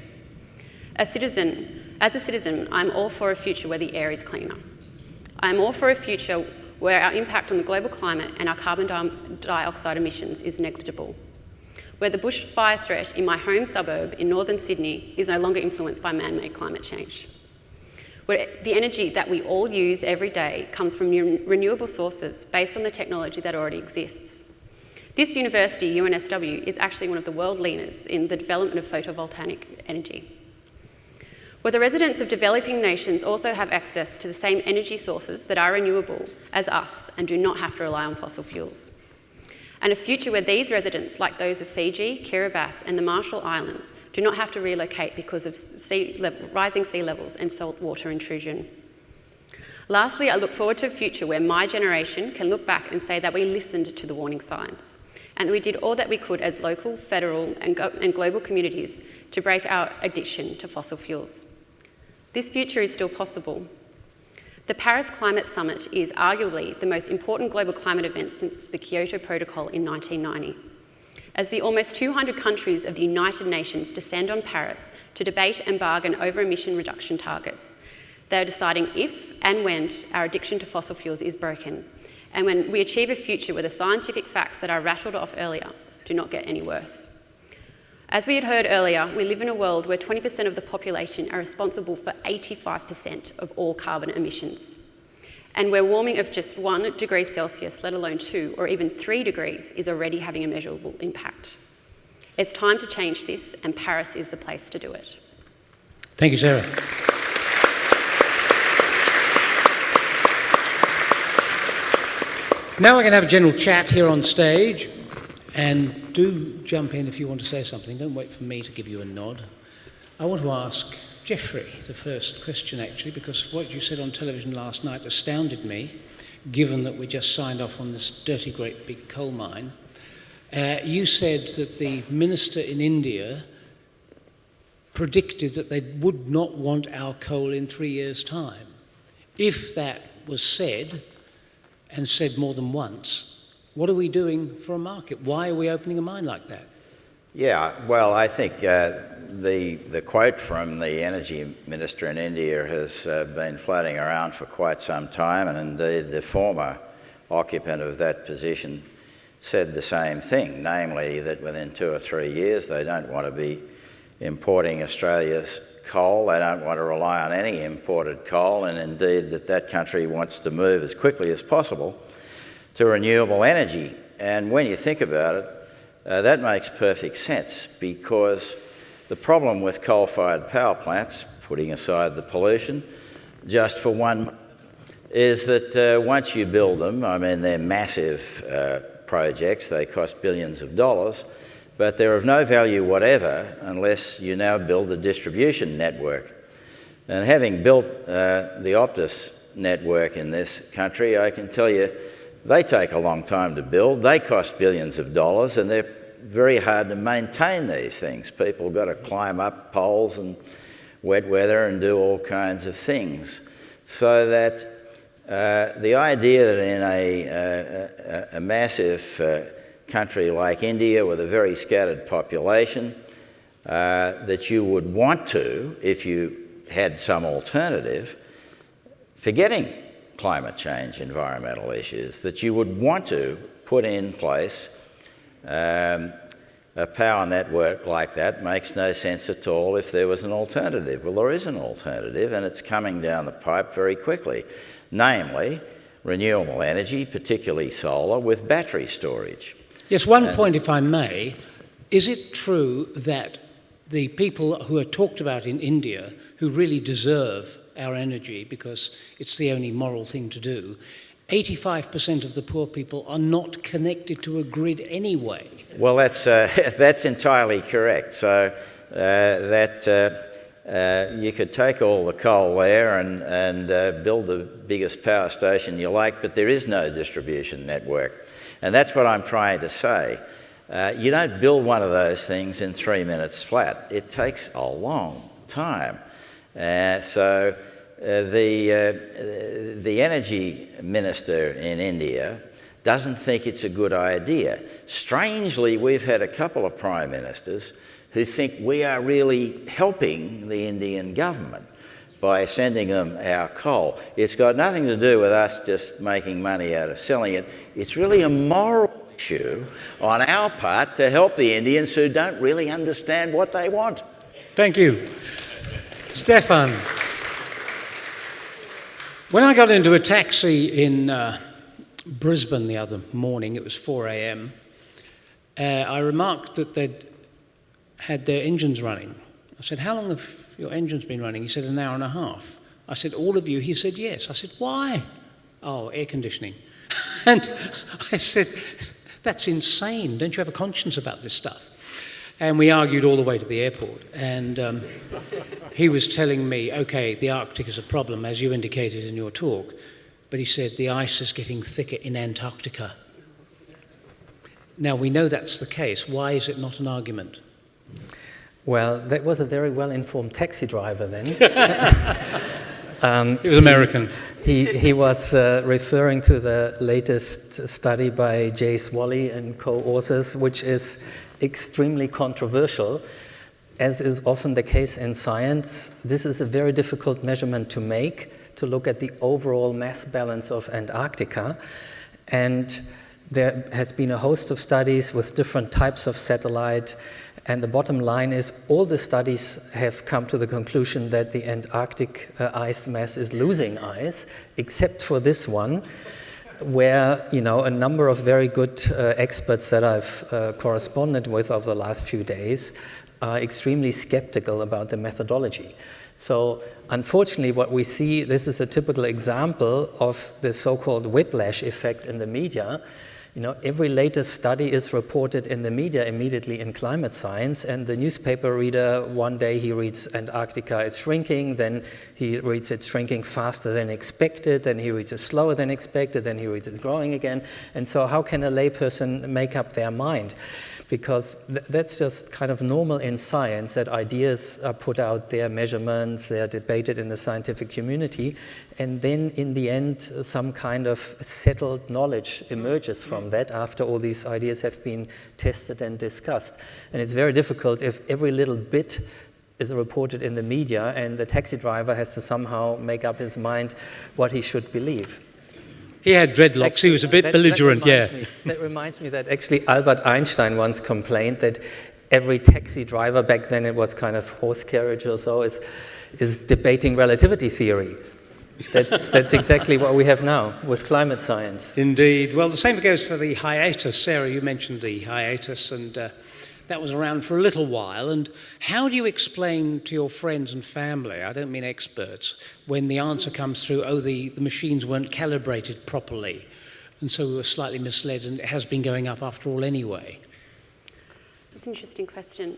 [SPEAKER 18] As a citizen, I'm all for a future where the air is cleaner. I'm all for a future where our impact on the global climate and our carbon dioxide emissions is negligible. Where the bushfire threat in my home suburb in northern Sydney is no longer influenced by man-made climate change. Where the energy that we all use every day comes from renewable sources based on the technology that already exists. This university, UNSW, is actually one of the world leaders in the development of photovoltaic energy. Where the residents of developing nations also have access to the same energy sources that are renewable as us and do not have to rely on fossil fuels. And a future where these residents, like those of Fiji, Kiribati and the Marshall Islands, do not have to relocate because of rising sea levels and saltwater intrusion. Lastly, I look forward to a future where my generation can look back and say that we listened to the warning signs and we did all that we could as local, federal and global communities to break our addiction to fossil fuels. This future is still possible. The Paris Climate Summit is arguably the most important global climate event since the Kyoto Protocol in 1990. As the almost 200 countries of the United Nations descend on Paris to debate and bargain over emission reduction targets, they are deciding if and when our addiction to fossil fuels is broken, and when we achieve a future where the scientific facts that I rattled off earlier do not get any worse. As we had heard earlier, we live in a world where 20% of the population are responsible for 85% of all carbon emissions, and where warming of just 1 degree Celsius, let alone 2 or even 3 degrees, is already having a measurable impact. It's time to change this, and Paris is the place to do it.
[SPEAKER 13] Thank you, Sarah. Now we're going to have a general chat here on stage, and do jump in if you want to say something. Don't wait for me to give you a nod. I want to ask Geoffrey the first question, actually, because what you said on television last night astounded me, given that we just signed off on this dirty, great big coal mine. You said that the minister in India predicted that they would not want our coal in 3 years' time. If that was said, and said more than once, what are we doing for a market? Why are we opening a mine like that?
[SPEAKER 16] Yeah, well, I think the quote from the energy minister in India has been floating around for quite some time, and indeed the former occupant of that position said the same thing, namely that within 2 or 3 years they don't want to be importing Australia's coal, they don't want to rely on any imported coal, and indeed that country wants to move as quickly as possible to renewable energy. And when you think about it, that makes perfect sense, because the problem with coal-fired power plants, putting aside the pollution, just for one, is that once you build them, I mean, they're massive projects, they cost billions of dollars, but they're of no value whatever unless you now build a distribution network. And having built the Optus network in this country, I can tell you they take a long time to build, they cost billions of dollars, and they're very hard to maintain these things. People have got to climb up poles and wet weather and do all kinds of things. So that the idea that in a massive country like India with a very scattered population, that you would want to, if you had some alternative, forgetting climate change, environmental issues, that you would want to put in place a power network like that makes no sense at all if there was an alternative. Well, there is an alternative, and it's coming down the pipe very quickly, namely renewable energy, particularly solar, with battery storage.
[SPEAKER 13] Yes, one point, if I may. Is it true that the people who are talked about in India, who really deserve our energy because it's the only moral thing to do, 85% of the poor people are not connected to a grid anyway?
[SPEAKER 16] Well, that's entirely correct. So you could take all the coal there and build the biggest power station you like, but there is no distribution network. And that's what I'm trying to say. You don't build one of those things in 3 minutes flat. It takes a long time. So the energy minister in India doesn't think it's a good idea. Strangely, we've had a couple of prime ministers who think we are really helping the Indian government by sending them our coal. It's got nothing to do with us just making money out of selling it. It's really a moral issue on our part to help the Indians who don't really understand what they want.
[SPEAKER 13] Thank you. Stefan. When I got into a taxi in Brisbane the other morning, it was 4 a.m., I remarked that they'd had their engines running. I said, "How long have your engines been running?" He said, "An hour and a half." I said, "All of you?" He said, "Yes." I said, "Why?" "Oh, air conditioning." And I said, "That's insane. Don't you have a conscience about this stuff?" And we argued all the way to the airport. And he was telling me, okay, the Arctic is a problem, as you indicated in your talk. But he said, the ice is getting thicker in Antarctica. Now, we know that's the case. Why is it not an argument?
[SPEAKER 14] Well, that was a very well-informed taxi driver then.
[SPEAKER 13] It was American.
[SPEAKER 14] He was referring to the latest study by Jace Wally and co-authors, which is extremely controversial. As is often the case in science, this is a very difficult measurement to make, to look at the overall mass balance of Antarctica. And there has been a host of studies with different types of satellite. And the bottom line is all the studies have come to the conclusion that the Antarctic ice mass is losing ice, except for this one, where a number of very good experts that I've corresponded with over the last few days are extremely skeptical about the methodology. So unfortunately what we see, this is a typical example of the so-called whiplash effect in the media. Every latest study is reported in the media immediately in climate science, and the newspaper reader, one day he reads Antarctica is shrinking, then he reads it's shrinking faster than expected, then he reads it slower than expected, then he reads it's growing again. And so how can a layperson make up their mind? Because that's just kind of normal in science, that ideas are put out there, measurements, they're debated in the scientific community, and then in the end some kind of settled knowledge emerges from that after all these ideas have been tested and discussed. And it's very difficult if every little bit is reported in the media and the taxi driver has to somehow make up his mind what he should believe.
[SPEAKER 13] He had dreadlocks. Actually, he was a bit belligerent,
[SPEAKER 14] That reminds me that actually Albert Einstein once complained that every taxi driver, back then it was kind of horse carriage or so, is debating relativity theory. That's exactly what we have now with climate science.
[SPEAKER 13] Indeed. Well, the same goes for the hiatus. Sarah, you mentioned the hiatus, and that was around for a little while. And how do you explain to your friends and family, I don't mean experts, when the answer comes through, the machines weren't calibrated properly, and so we were slightly misled, and it has been going up after all anyway?
[SPEAKER 18] That's an interesting question.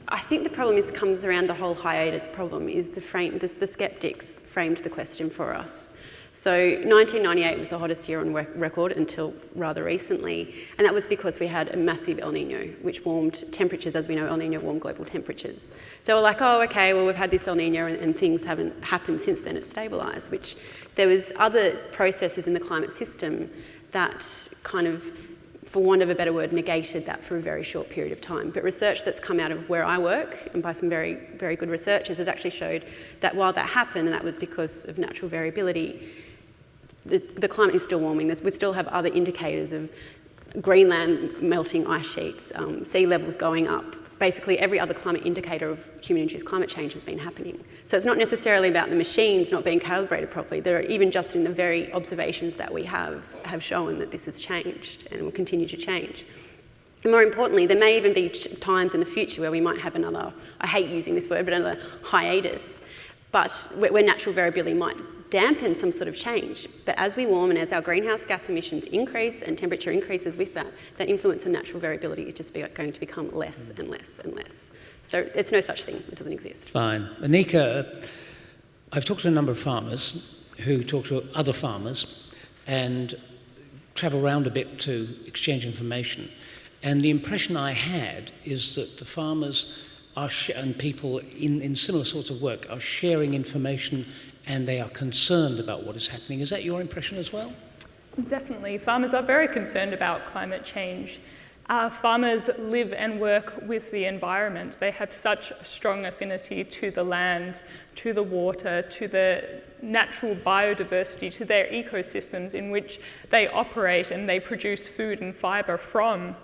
[SPEAKER 18] I think the problem comes around the whole hiatus problem, is the skeptics framed the question for us. So 1998 was the hottest year on record until rather recently, and that was because we had a massive El Niño, which warmed temperatures. As we know, El Niño warmed global temperatures. So we're like, okay, well, we've had this El Niño and things haven't happened since then. It's stabilised, which there was other processes in the climate system that kind of, for want of a better word, negated that for a very short period of time. But research that's come out of where I work, and by some very, very good researchers, has actually showed that while that happened, and that was because of natural variability, the climate is still warming. We still have other indicators of Greenland melting ice sheets, sea levels going up. Basically, every other climate indicator of human-induced climate change has been happening. So it's not necessarily about the machines not being calibrated properly. There are, even just in the very observations that we have shown that this has changed and will continue to change. And more importantly, there may even be times in the future where we might have another, I hate using this word, but another hiatus, but where natural variability might dampen some sort of change. But as we warm and as our greenhouse gas emissions increase and temperature increases with that, that influence on natural variability is just going to become less and less and less. So it's no such thing. It doesn't exist.
[SPEAKER 13] Fine. Anika, I've talked to a number of farmers who talk to other farmers and travel around a bit to exchange information. And the impression I had is that the farmers and people in similar sorts of work are sharing information, and they are concerned about what is happening. Is that your impression as well?
[SPEAKER 17] Definitely. Farmers are very concerned about climate change. Farmers live and work with the environment. They have such a strong affinity to the land, to the water, to the natural biodiversity, to their ecosystems in which they operate and they produce food and fibre from.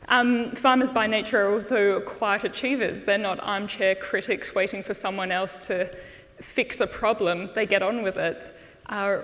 [SPEAKER 17] Farmers by nature are also quiet achievers. They're not armchair critics waiting for someone else to fix a problem. They get on with it.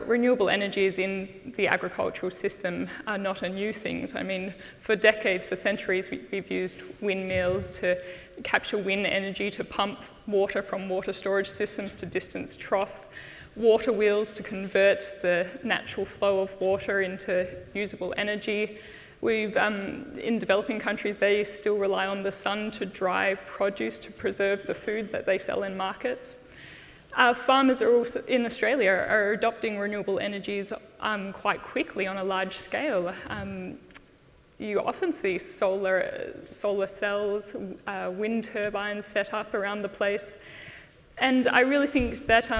[SPEAKER 17] Renewable energies in the agricultural system are not a new thing. I mean, for decades, for centuries, we've used windmills to capture wind energy, to pump water from water storage systems to distance troughs, water wheels to convert the natural flow of water into usable energy. In developing countries, they still rely on the sun to dry produce to preserve the food that they sell in markets. Farmers are also, in Australia, are adopting renewable energies quite quickly on a large scale. You often see solar cells, wind turbines set up around the place. And I really think that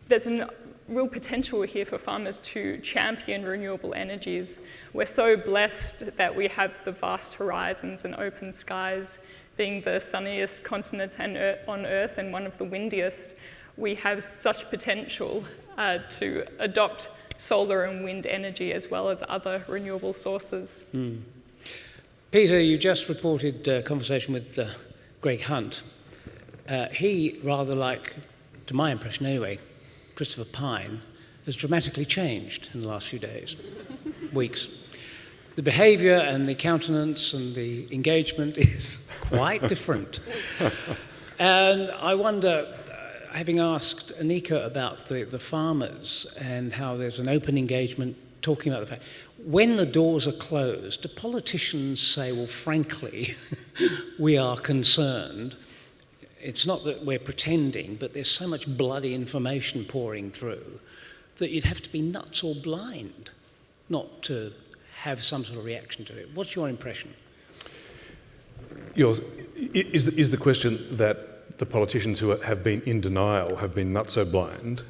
[SPEAKER 17] there's a real potential here for farmers to champion renewable energies. We're so blessed that we have the vast horizons and open skies, being the sunniest continent on Earth and one of the windiest. We have such potential to adopt solar and wind energy as well as other renewable sources.
[SPEAKER 13] Peter, you just reported a conversation with Greg Hunt. He, rather like, to my impression anyway, Christopher Pine, has dramatically changed in the last few days, weeks. The behaviour and the countenance and the engagement is quite different. And I wonder, having asked Anika about the farmers and how there's an open engagement, talking about the fact, when the doors are closed, do politicians say, well, frankly, we are concerned? It's not that we're pretending, but there's so much bloody information pouring through that you'd have to be nuts or blind not to have some sort of reaction to it. What's your impression?
[SPEAKER 15] Is the question that the politicians who have been in denial have been nuts or blind?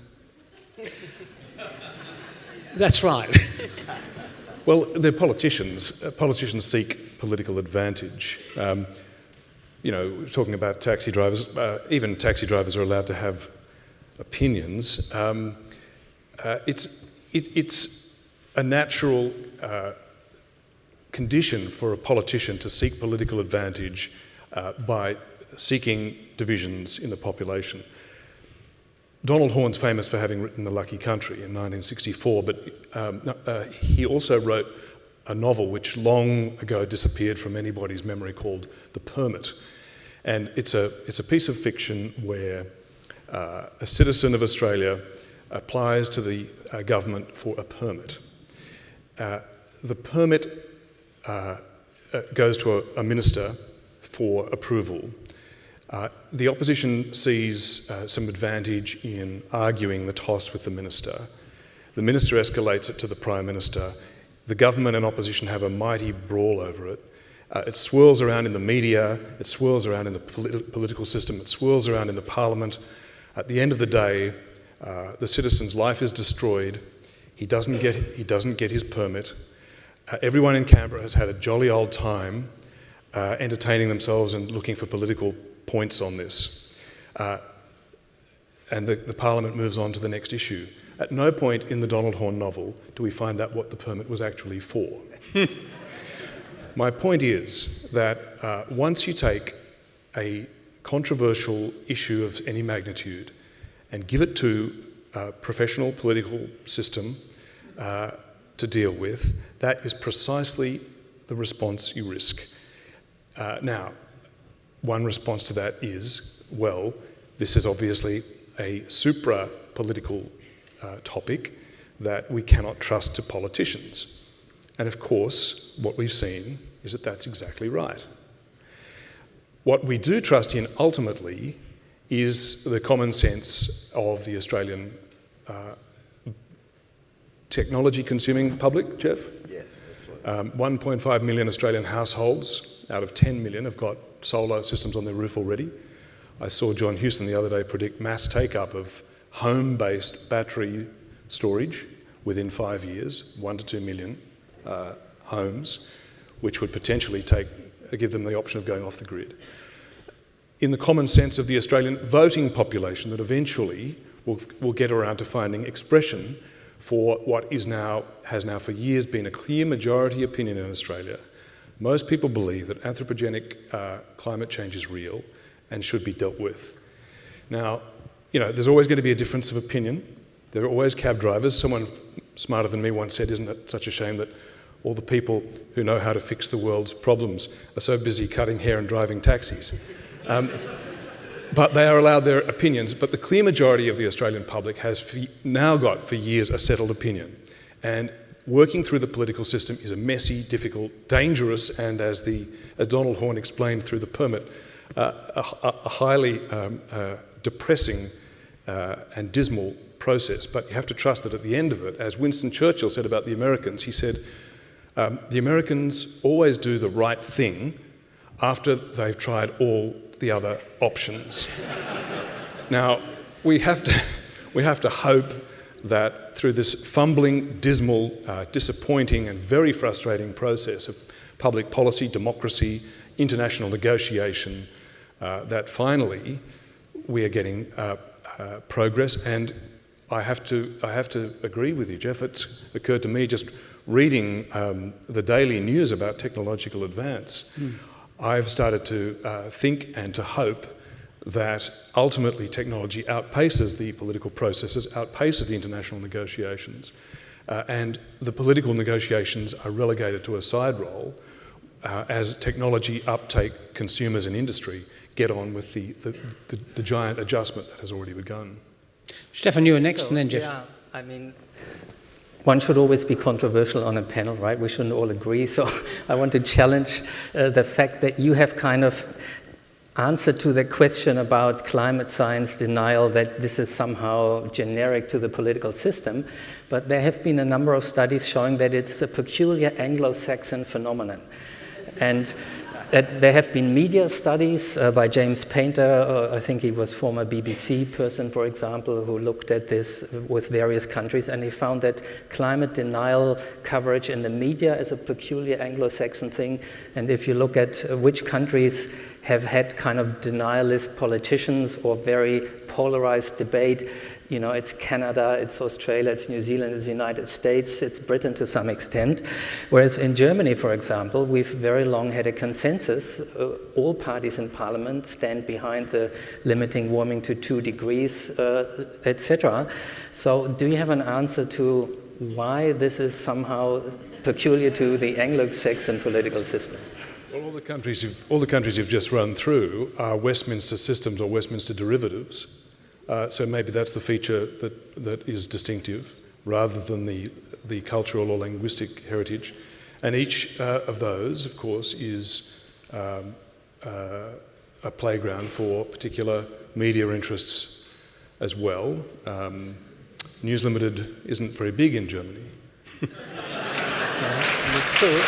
[SPEAKER 13] That's right.
[SPEAKER 15] Well, they're politicians. Politicians seek political advantage. Talking about taxi drivers, even taxi drivers are allowed to have opinions. It's a natural condition for a politician to seek political advantage by seeking divisions in the population. Donald Horne's famous for having written The Lucky Country in 1964, but he also wrote a novel which long ago disappeared from anybody's memory called The Permit. And it's a piece of fiction where a citizen of Australia applies to the government for a permit. The permit goes to a minister for approval. The opposition sees some advantage in arguing the toss with the minister. The minister escalates it to the Prime Minister. The government and opposition have a mighty brawl over it. It swirls around in the media, it swirls around in the political system, it swirls around in the parliament. At the end of the day, the citizen's life is destroyed. He doesn't get his permit. Everyone in Canberra has had a jolly old time entertaining themselves and looking for political points on this. And the Parliament moves on to the next issue. At no point in the Donald Horne novel do we find out what the permit was actually for. My point is that once you take a controversial issue of any magnitude and give it to a professional political system to deal with, that is precisely the response you risk. Now, one response to that is, well, this is obviously a supra-political topic that we cannot trust to politicians. And of course, what we've seen is that that's exactly right. What we do trust in ultimately is the common sense of the Australian technology-consuming public, Geoff?
[SPEAKER 16] Yes, absolutely.
[SPEAKER 15] 1.5 million Australian households out of 10 million have got solar systems on their roof already. I saw John Hewson the other day predict mass take-up of home-based battery storage within 5 years, 1 to 2 million homes, which would potentially give them the option of going off the grid. In the common sense of the Australian voting population that eventually will get around to finding expression for what has now for years been a clear majority opinion in Australia. Most people believe that anthropogenic climate change is real and should be dealt with. Now, there's always going to be a difference of opinion. There are always cab drivers. Someone smarter than me once said, isn't it such a shame that all the people who know how to fix the world's problems are so busy cutting hair and driving taxis. But they are allowed their opinions. But the clear majority of the Australian public has now got for years a settled opinion. And working through the political system is a messy, difficult, dangerous, and as Donald Horne explained through the permit, a highly depressing and dismal process. But you have to trust that at the end of it, as Winston Churchill said about the Americans, he said, the Americans always do the right thing after they've tried all the other options. Now, we have We have to hope that through this fumbling, dismal, disappointing and very frustrating process of public policy, democracy, international negotiation, that finally we are getting progress. And I have to agree with you, Geoff. It's occurred to me just reading the daily news about technological advance. I've started to think and to hope that ultimately technology outpaces the political processes, outpaces the international negotiations, and the political negotiations are relegated to a side role as technology uptake, consumers and industry get on with the giant adjustment that has already begun.
[SPEAKER 13] Stefan, you were next, and then Geoff.
[SPEAKER 14] Yeah, I mean, one should always be controversial on a panel, right? We shouldn't all agree. So I want to challenge the fact that you have kind of answered to the question about climate science denial, that this is somehow generic to the political system. But there have been a number of studies showing that it's a peculiar Anglo-Saxon phenomenon. And there have been media studies by James Painter, I think he was former BBC person, for example, who looked at this with various countries, and he found that climate denial coverage in the media is a peculiar Anglo-Saxon thing. And if you look at which countries have had kind of denialist politicians or very polarized debate, you know, it's Canada, it's Australia, it's New Zealand, it's the United States, it's Britain to some extent. Whereas in Germany, for example, we've very long had a consensus. All parties in parliament stand behind the limiting warming to 2 degrees, etc. So do you have an answer to why this is somehow peculiar to the Anglo-Saxon political system?
[SPEAKER 15] Well, all the countries you've just run through are Westminster systems or Westminster derivatives. So maybe that's the feature that is distinctive, rather than the cultural or linguistic heritage. And each of those, of course, is a playground for particular media interests as well. News Limited isn't very big in Germany.
[SPEAKER 14] It's true.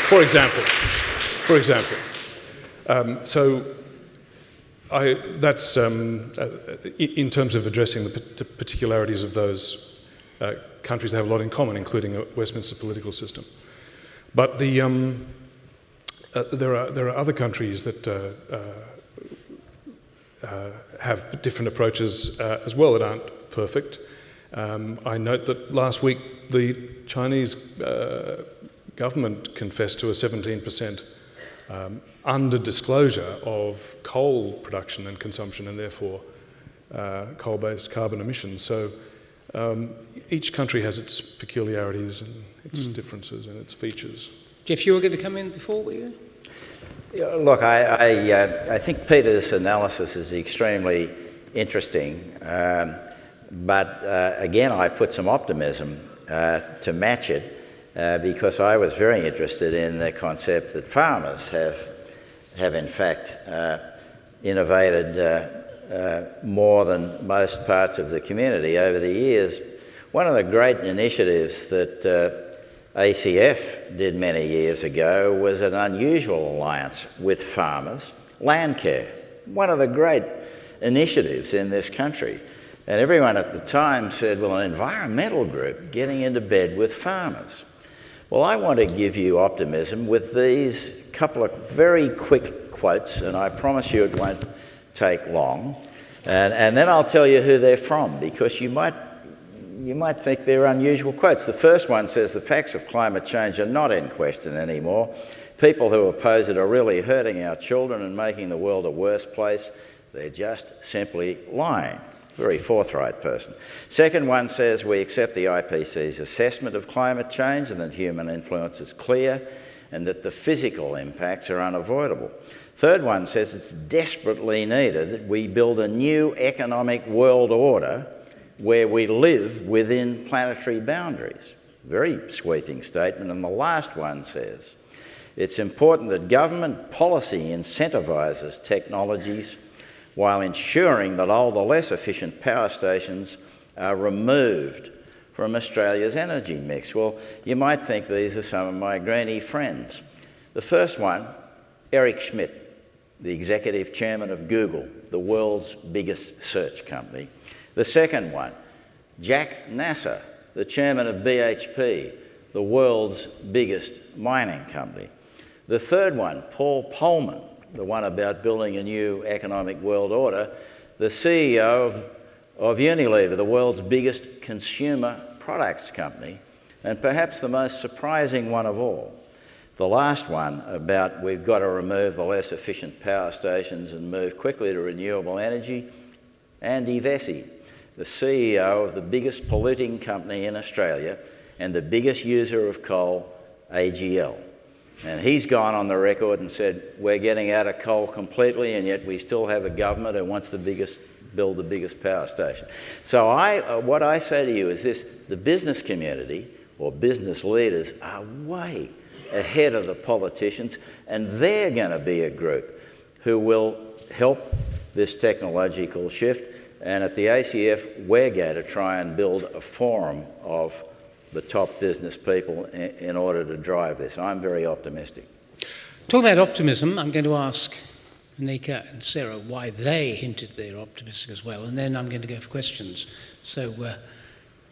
[SPEAKER 15] For example. So that's in terms of addressing the particularities of those countries. They have a lot in common, including a Westminster political system. But there are other countries that have different approaches as well that aren't perfect. I note that last week the Chinese government confessed to a 17% under-disclosure of coal production and consumption, and therefore coal-based carbon emissions. So each country has its peculiarities and its differences and its features.
[SPEAKER 13] Geoff, you were going to come in before, were you?
[SPEAKER 16] Yeah, look, I think Peter's analysis is extremely interesting, but again, I put some optimism to match it, because I was very interested in the concept that farmers have in fact innovated more than most parts of the community over the years. One of the great initiatives that ACF did many years ago was an unusual alliance with farmers, Landcare, one of the great initiatives in this country. And everyone at the time said, well, an environmental group getting into bed with farmers. Well, I want to give you optimism with these couple of very quick quotes, and I promise you it won't take long. And then I'll tell you who they're from, because you might think they're unusual quotes. The first one says, the facts of climate change are not in question anymore. People who oppose it are really hurting our children and making the world a worse place. They're just simply lying. Very forthright person. Second one says, we accept the IPCC's assessment of climate change and that human influence is clear and that the physical impacts are unavoidable. Third one says it's desperately needed that we build a new economic world order where we live within planetary boundaries. Very sweeping statement. And the last one says, it's important that government policy incentivises technologies while ensuring that all the less efficient power stations are removed from Australia's energy mix. Well, you might think these are some of my greenie friends. The first one, Eric Schmidt, the executive chairman of Google, the world's biggest search company. The second one, Jack Nasser, the chairman of BHP, the world's biggest mining company. The third one, Paul Polman, the one about building a new economic world order, the CEO of Unilever, the world's biggest consumer products company, and perhaps the most surprising one of all, the last one about we've got to remove the less efficient power stations and move quickly to renewable energy, Andy Vesey, the CEO of the biggest polluting company in Australia and the biggest user of coal, AGL. And he's gone on the record and said, we're getting out of coal completely, and yet we still have a government who wants to build the biggest power station. So what I say to you is this: the business community, or business leaders, are way ahead of the politicians, and they're going to be a group who will help this technological shift. And at the ACF, we're going to try and build a forum of the top business people in order to drive this. I'm very optimistic.
[SPEAKER 13] Talking about optimism, I'm going to ask Anika and Sarah why they hinted they're optimistic as well, and then I'm going to go for questions. So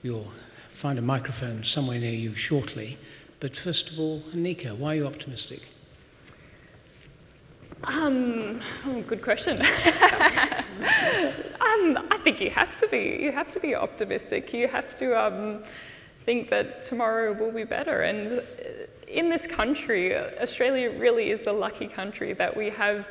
[SPEAKER 13] you'll find a microphone somewhere near you shortly. But first of all, Anika, why are you optimistic?
[SPEAKER 17] Good question. I think you have to be. You have to be optimistic. You have to think that tomorrow will be better. And in this country, Australia really is the lucky country that we have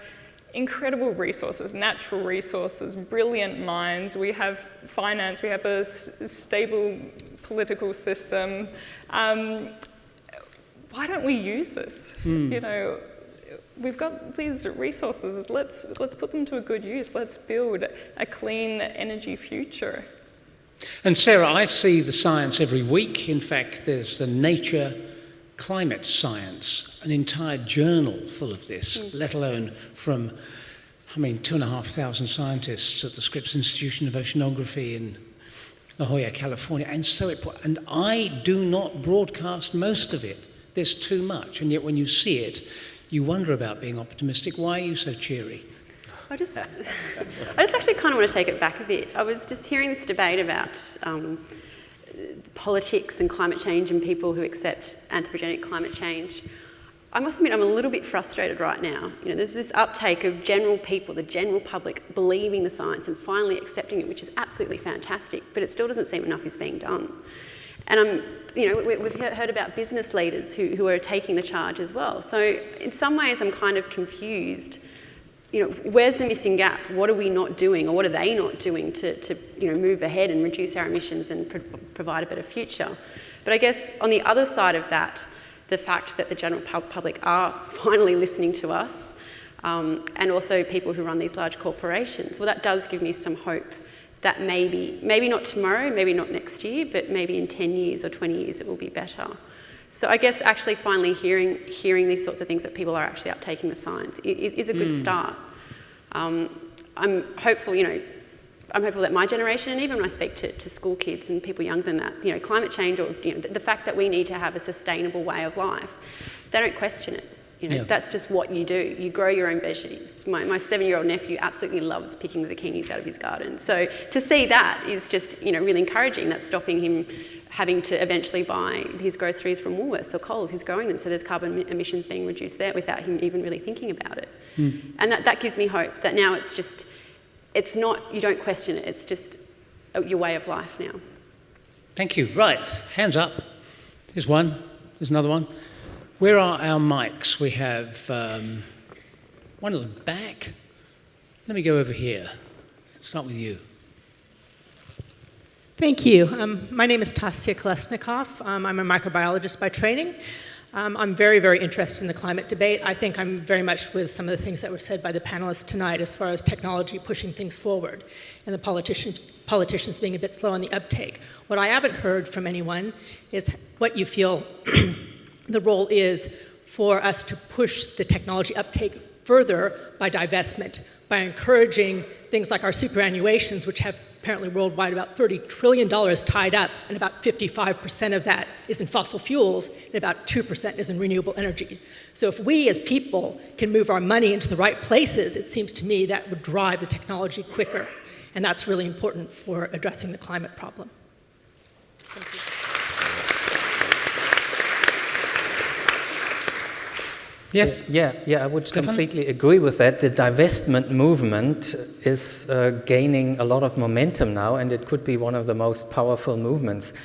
[SPEAKER 17] incredible resources, natural resources, brilliant minds. We have finance. We have a stable political system. Why don't we use this? You know, we've got these resources. Let's put them to a good use. Let's build a clean energy future.
[SPEAKER 13] And Sarah, I see the science every week. In fact, there's the Nature Climate Science, an entire journal full of this, let alone from, 2,500 scientists at the Scripps Institution of Oceanography in La Jolla, California. And I do not broadcast most of it. There's too much. And yet when you see it, you wonder about being optimistic. Why are you so cheery?
[SPEAKER 18] I just actually kind of want to take it back a bit. I was just hearing this debate about politics and climate change and people who accept anthropogenic climate change. I must admit I'm a little bit frustrated right now. You know, there's this uptake of general people, the general public, believing the science and finally accepting it, which is absolutely fantastic, but it still doesn't seem enough is being done. And we've heard about business leaders who are taking the charge as well. So in some ways I'm kind of confused. You know, where's the missing gap? What are we not doing, or what are they not doing to move ahead and reduce our emissions and provide a better future? But I guess on the other side of that, the fact that the general public are finally listening to us, and also people who run these large corporations, well, that does give me some hope that maybe not tomorrow, maybe not next year, but maybe in 10 years or 20 years it will be better. So I guess actually finally hearing these sorts of things, that people are actually uptaking the science is a good start. I'm hopeful, I'm hopeful that my generation, and even when I speak to school kids and people younger than that, climate change, or the fact that we need to have a sustainable way of life, they don't question it. That's just what you do. You grow your own veggies. My 7-year-old nephew absolutely loves picking zucchinis out of his garden. So to see that is just, really encouraging. That's stopping him having to eventually buy his groceries from Woolworths or Coles. He's growing them, so there's carbon emissions being reduced there without him even really thinking about it. And that gives me hope that now it's not, you don't question it, it's just your way of life now.
[SPEAKER 13] Thank you. Right, hands up. Here's one, there's another one. Where are our mics? We have one at the back. Let me go over here. Start with you.
[SPEAKER 19] Thank you. My name is Tasya Kolesnikov. I'm a microbiologist by training. I'm very, very interested in the climate debate. I think I'm very much with some of the things that were said by the panelists tonight as far as technology pushing things forward and the politicians being a bit slow on the uptake. What I haven't heard from anyone is what you feel the role is for us to push the technology uptake further by divestment, by encouraging things like our superannuations, which have apparently worldwide about $30 trillion tied up, and about 55% of that is in fossil fuels, and about 2% is in renewable energy. So if we as people can move our money into the right places, it seems to me that would drive the technology quicker. And that's really important for addressing the climate problem. Thank you.
[SPEAKER 14] Yes, I would completely agree with that. The divestment movement is gaining a lot of momentum now, and it could be one of the most powerful movements.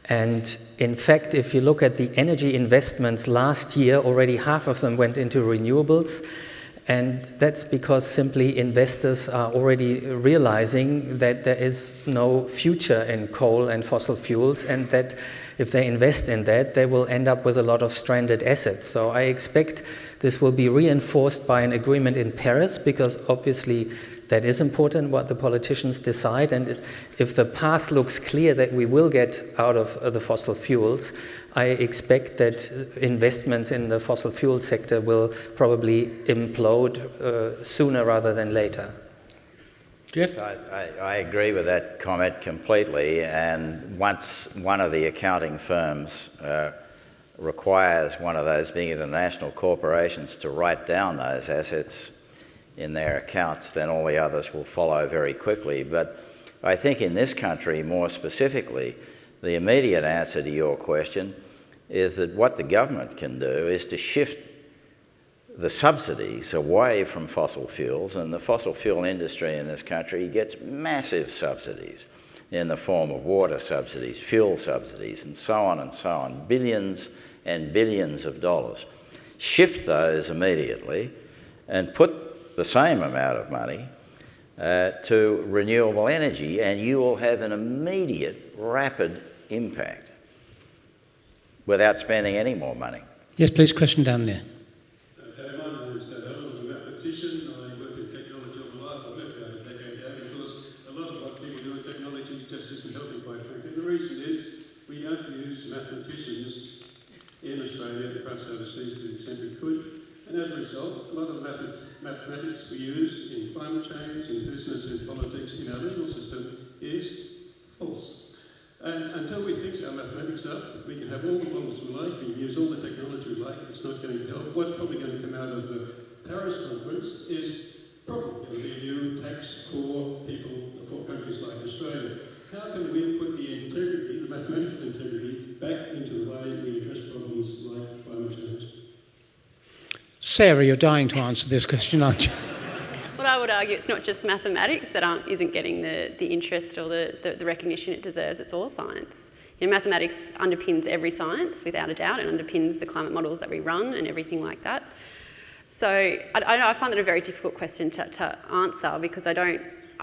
[SPEAKER 14] And in fact, if you look at the energy investments last year, already half of them went into renewables. And that's because simply investors are already realizing that there is no future in coal and fossil fuels, and that if they invest in that, they will end up with a lot of stranded assets. So I expect this will be reinforced by an agreement in Paris, because obviously that is important what the politicians decide. And if the path looks clear that we will get out of the fossil fuels, I expect that investments in the fossil fuel sector will probably implode sooner rather than later.
[SPEAKER 16] Jeff? I agree with that comment completely, and once one of the accounting firms requires one of those big international corporations to write down those assets in their accounts, then all the others will follow very quickly. But I think in this country, more specifically, the immediate answer to your question is that what the government can do is to shift the subsidies away from fossil fuels, and the fossil fuel industry in this country gets massive subsidies in the form of water subsidies, fuel subsidies, and so on, billions and billions of dollars. Shift those immediately and put the same amount of money to renewable energy, and you will have an immediate, rapid impact without spending any more money.
[SPEAKER 13] Yes, please, question down there.
[SPEAKER 20] Mathematicians in Australia and perhaps overseas to the extent we could, and as a result, a lot of mathematics we use in climate change, in business, in politics, in our legal system is false. And until we fix our mathematics up, we can have all the models we like, we can use all the technology we like, it's not going to help. What's probably going to come out of the Paris conference is probably going to be a new tax for people, for countries like Australia. How can we put the integrity, the mathematical integrity, back into the way we address problems like climate change?
[SPEAKER 13] Sarah, you're dying to answer this question, aren't you?
[SPEAKER 18] Well, I would argue it's not just mathematics that isn't getting the interest or the recognition it deserves, it's all science. You know, mathematics underpins every science, without a doubt. It underpins the climate models that we run and everything like that. So I find that a very difficult question to answer, because I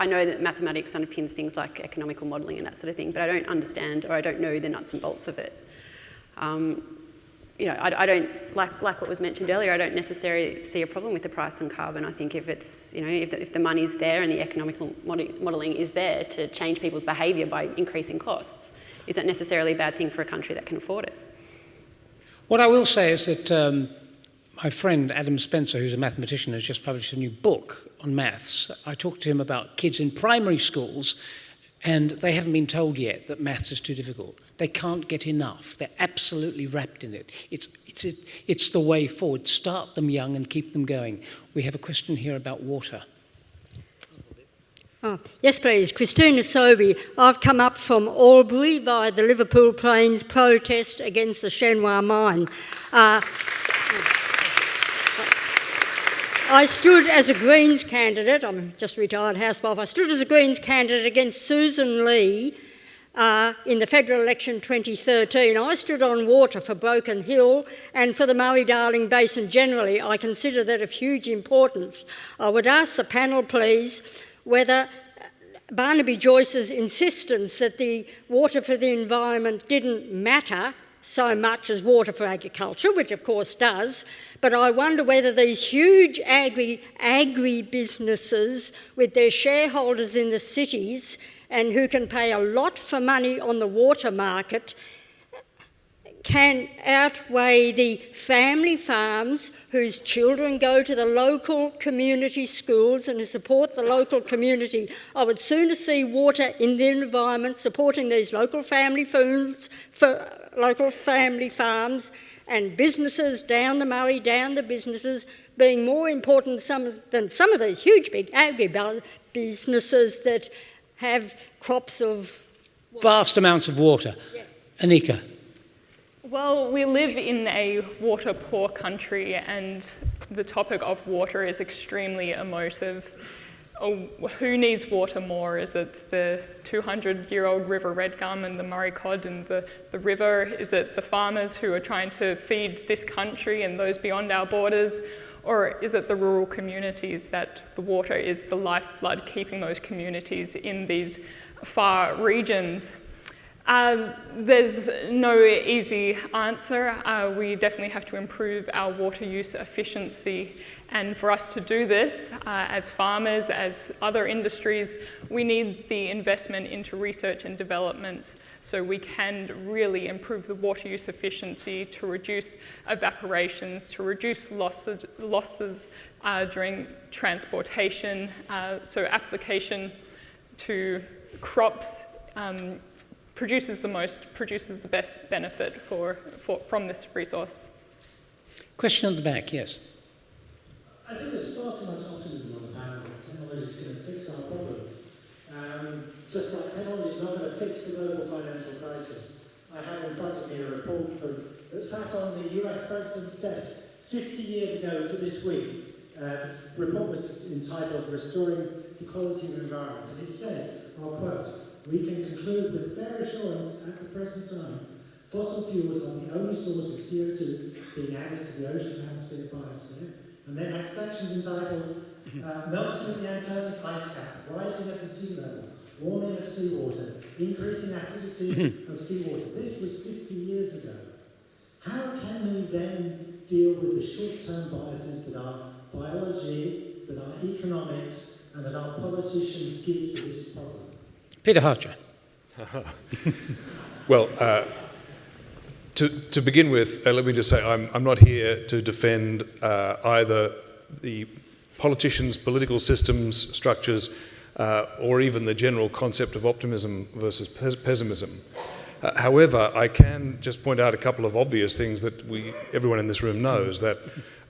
[SPEAKER 18] know that mathematics underpins things like economical modelling and that sort of thing, but I don't understand, or I don't know the nuts and bolts of it. You know, I don't, like what was mentioned earlier, I don't necessarily see a problem with the price on carbon. I think if it's, you know, if the money's there and the economical modelling is there to change people's behaviour by increasing costs, is that necessarily a bad thing for a country that can afford it?
[SPEAKER 13] What I will say is that my friend Adam Spencer, who's a mathematician, has just published a new book on maths. I talked to him about kids in primary schools, and they haven't been told yet that maths is too difficult. They can't get enough. They're absolutely wrapped in it. It's the way forward. Start them young and keep them going. We have a question here about water.
[SPEAKER 21] Oh, yes, please. Christina Sobey. I've come up from Albury via the Liverpool Plains protest against the Chenois mine. I stood as a Greens candidate, I'm just a retired housewife, I stood as a Greens candidate against Susan Lee in the federal election 2013. I stood on water for Broken Hill and for the Murray-Darling Basin generally. I consider that of huge importance. I would ask the panel, please, whether Barnaby Joyce's insistence that the water for the environment didn't matter so much as water for agriculture, which of course does, but I wonder whether these huge agri-businesses with their shareholders in the cities and who can pay a lot for money on the water market can outweigh the family farms whose children go to the local community schools and who support the local community. I would sooner see water in the environment supporting these local family farms, and businesses down the Murray, down the businesses, being more important than some of these huge big agri businesses that have crops of
[SPEAKER 13] vast amounts of water.
[SPEAKER 21] Yes.
[SPEAKER 13] Anika.
[SPEAKER 17] Well, we live in a water-poor country, and the topic of water is extremely emotive. Oh, who needs water more? Is it the 200-year-old River Red Gum and the Murray Cod and the river? Is it the farmers who are trying to feed this country and those beyond our borders? Or is it the rural communities that the water is the lifeblood keeping those communities in these far regions? There's no easy answer. We definitely have to improve our water use efficiency. And for us to do this, as farmers, as other industries, we need the investment into research and development so we can really improve the water use efficiency to reduce evaporations, to reduce losses during transportation, so application to crops produces the best benefit from this resource.
[SPEAKER 13] Question at the back, yes.
[SPEAKER 1] I think there's far too much optimism on the panel that technology is going to fix our problems. Just like technology is not going to fix the global financial crisis. I have in front of me a report that sat on the US President's desk 50 years ago to this week. The report was entitled Restoring the Quality of Environment, and it said, I'll quote, "We can conclude with fair assurance at the present time, fossil fuels are the only source of CO2 being added to the ocean atmosphere biosphere." And then had sections entitled Melting of the Antarctic Ice Cap, Rising of the Sea Level, Warming of Seawater, Increasing Acidity of Seawater. This was 50 years ago. How can we then deal with the short-term biases that our biology, that our economics, and that our politicians give to this problem?
[SPEAKER 13] Peter Hartcher.
[SPEAKER 15] Well, to begin with, let me just say I'm not here to defend either the politicians, political systems, structures, or even the general concept of optimism versus pessimism. However, I can just point out a couple of obvious things that everyone in this room knows, that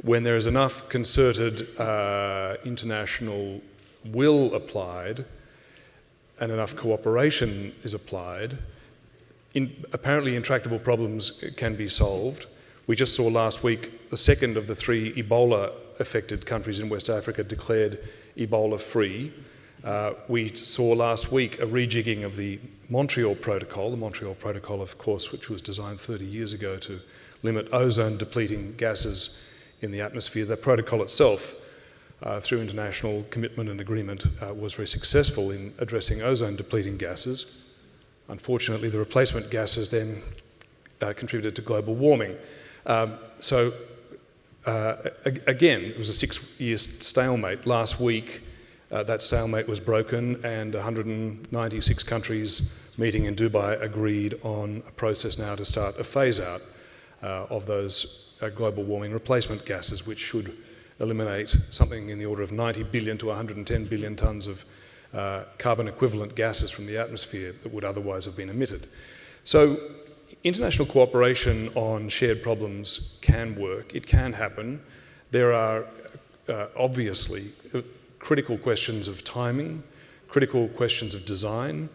[SPEAKER 15] when there is enough concerted international will applied and enough cooperation is applied, apparently intractable problems can be solved. We just saw last week the second of the 3 Ebola-affected countries in West Africa declared Ebola-free. We saw last week a rejigging of the Montreal Protocol, of course, which was designed 30 years ago to limit ozone-depleting gases in the atmosphere. The protocol itself, through international commitment and agreement, was very successful in addressing ozone-depleting gases. Unfortunately, the replacement gases then contributed to global warming. Again, it was a 6-year stalemate. Last week, that stalemate was broken, and 196 countries meeting in Dubai agreed on a process now to start a phase-out of those global warming replacement gases, which should eliminate something in the order of 90 billion to 110 billion tonnes of carbon equivalent gases from the atmosphere that would otherwise have been emitted. So international cooperation on shared problems can work, it can happen. There are obviously critical questions of timing, critical questions of design,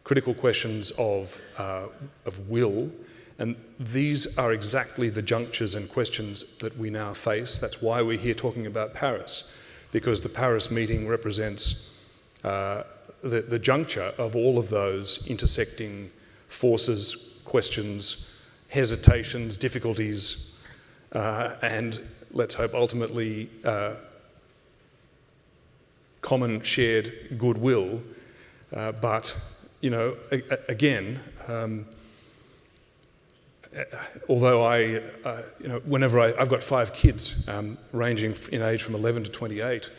[SPEAKER 15] critical questions of will, and these are exactly the junctures and questions that we now face. That's why we're here talking about Paris, because the Paris meeting represents the juncture of all of those intersecting forces, questions, hesitations, difficulties, and let's hope ultimately common shared goodwill. But, you know, again, although whenever I've got 5 kids ranging in age from 11 to 28,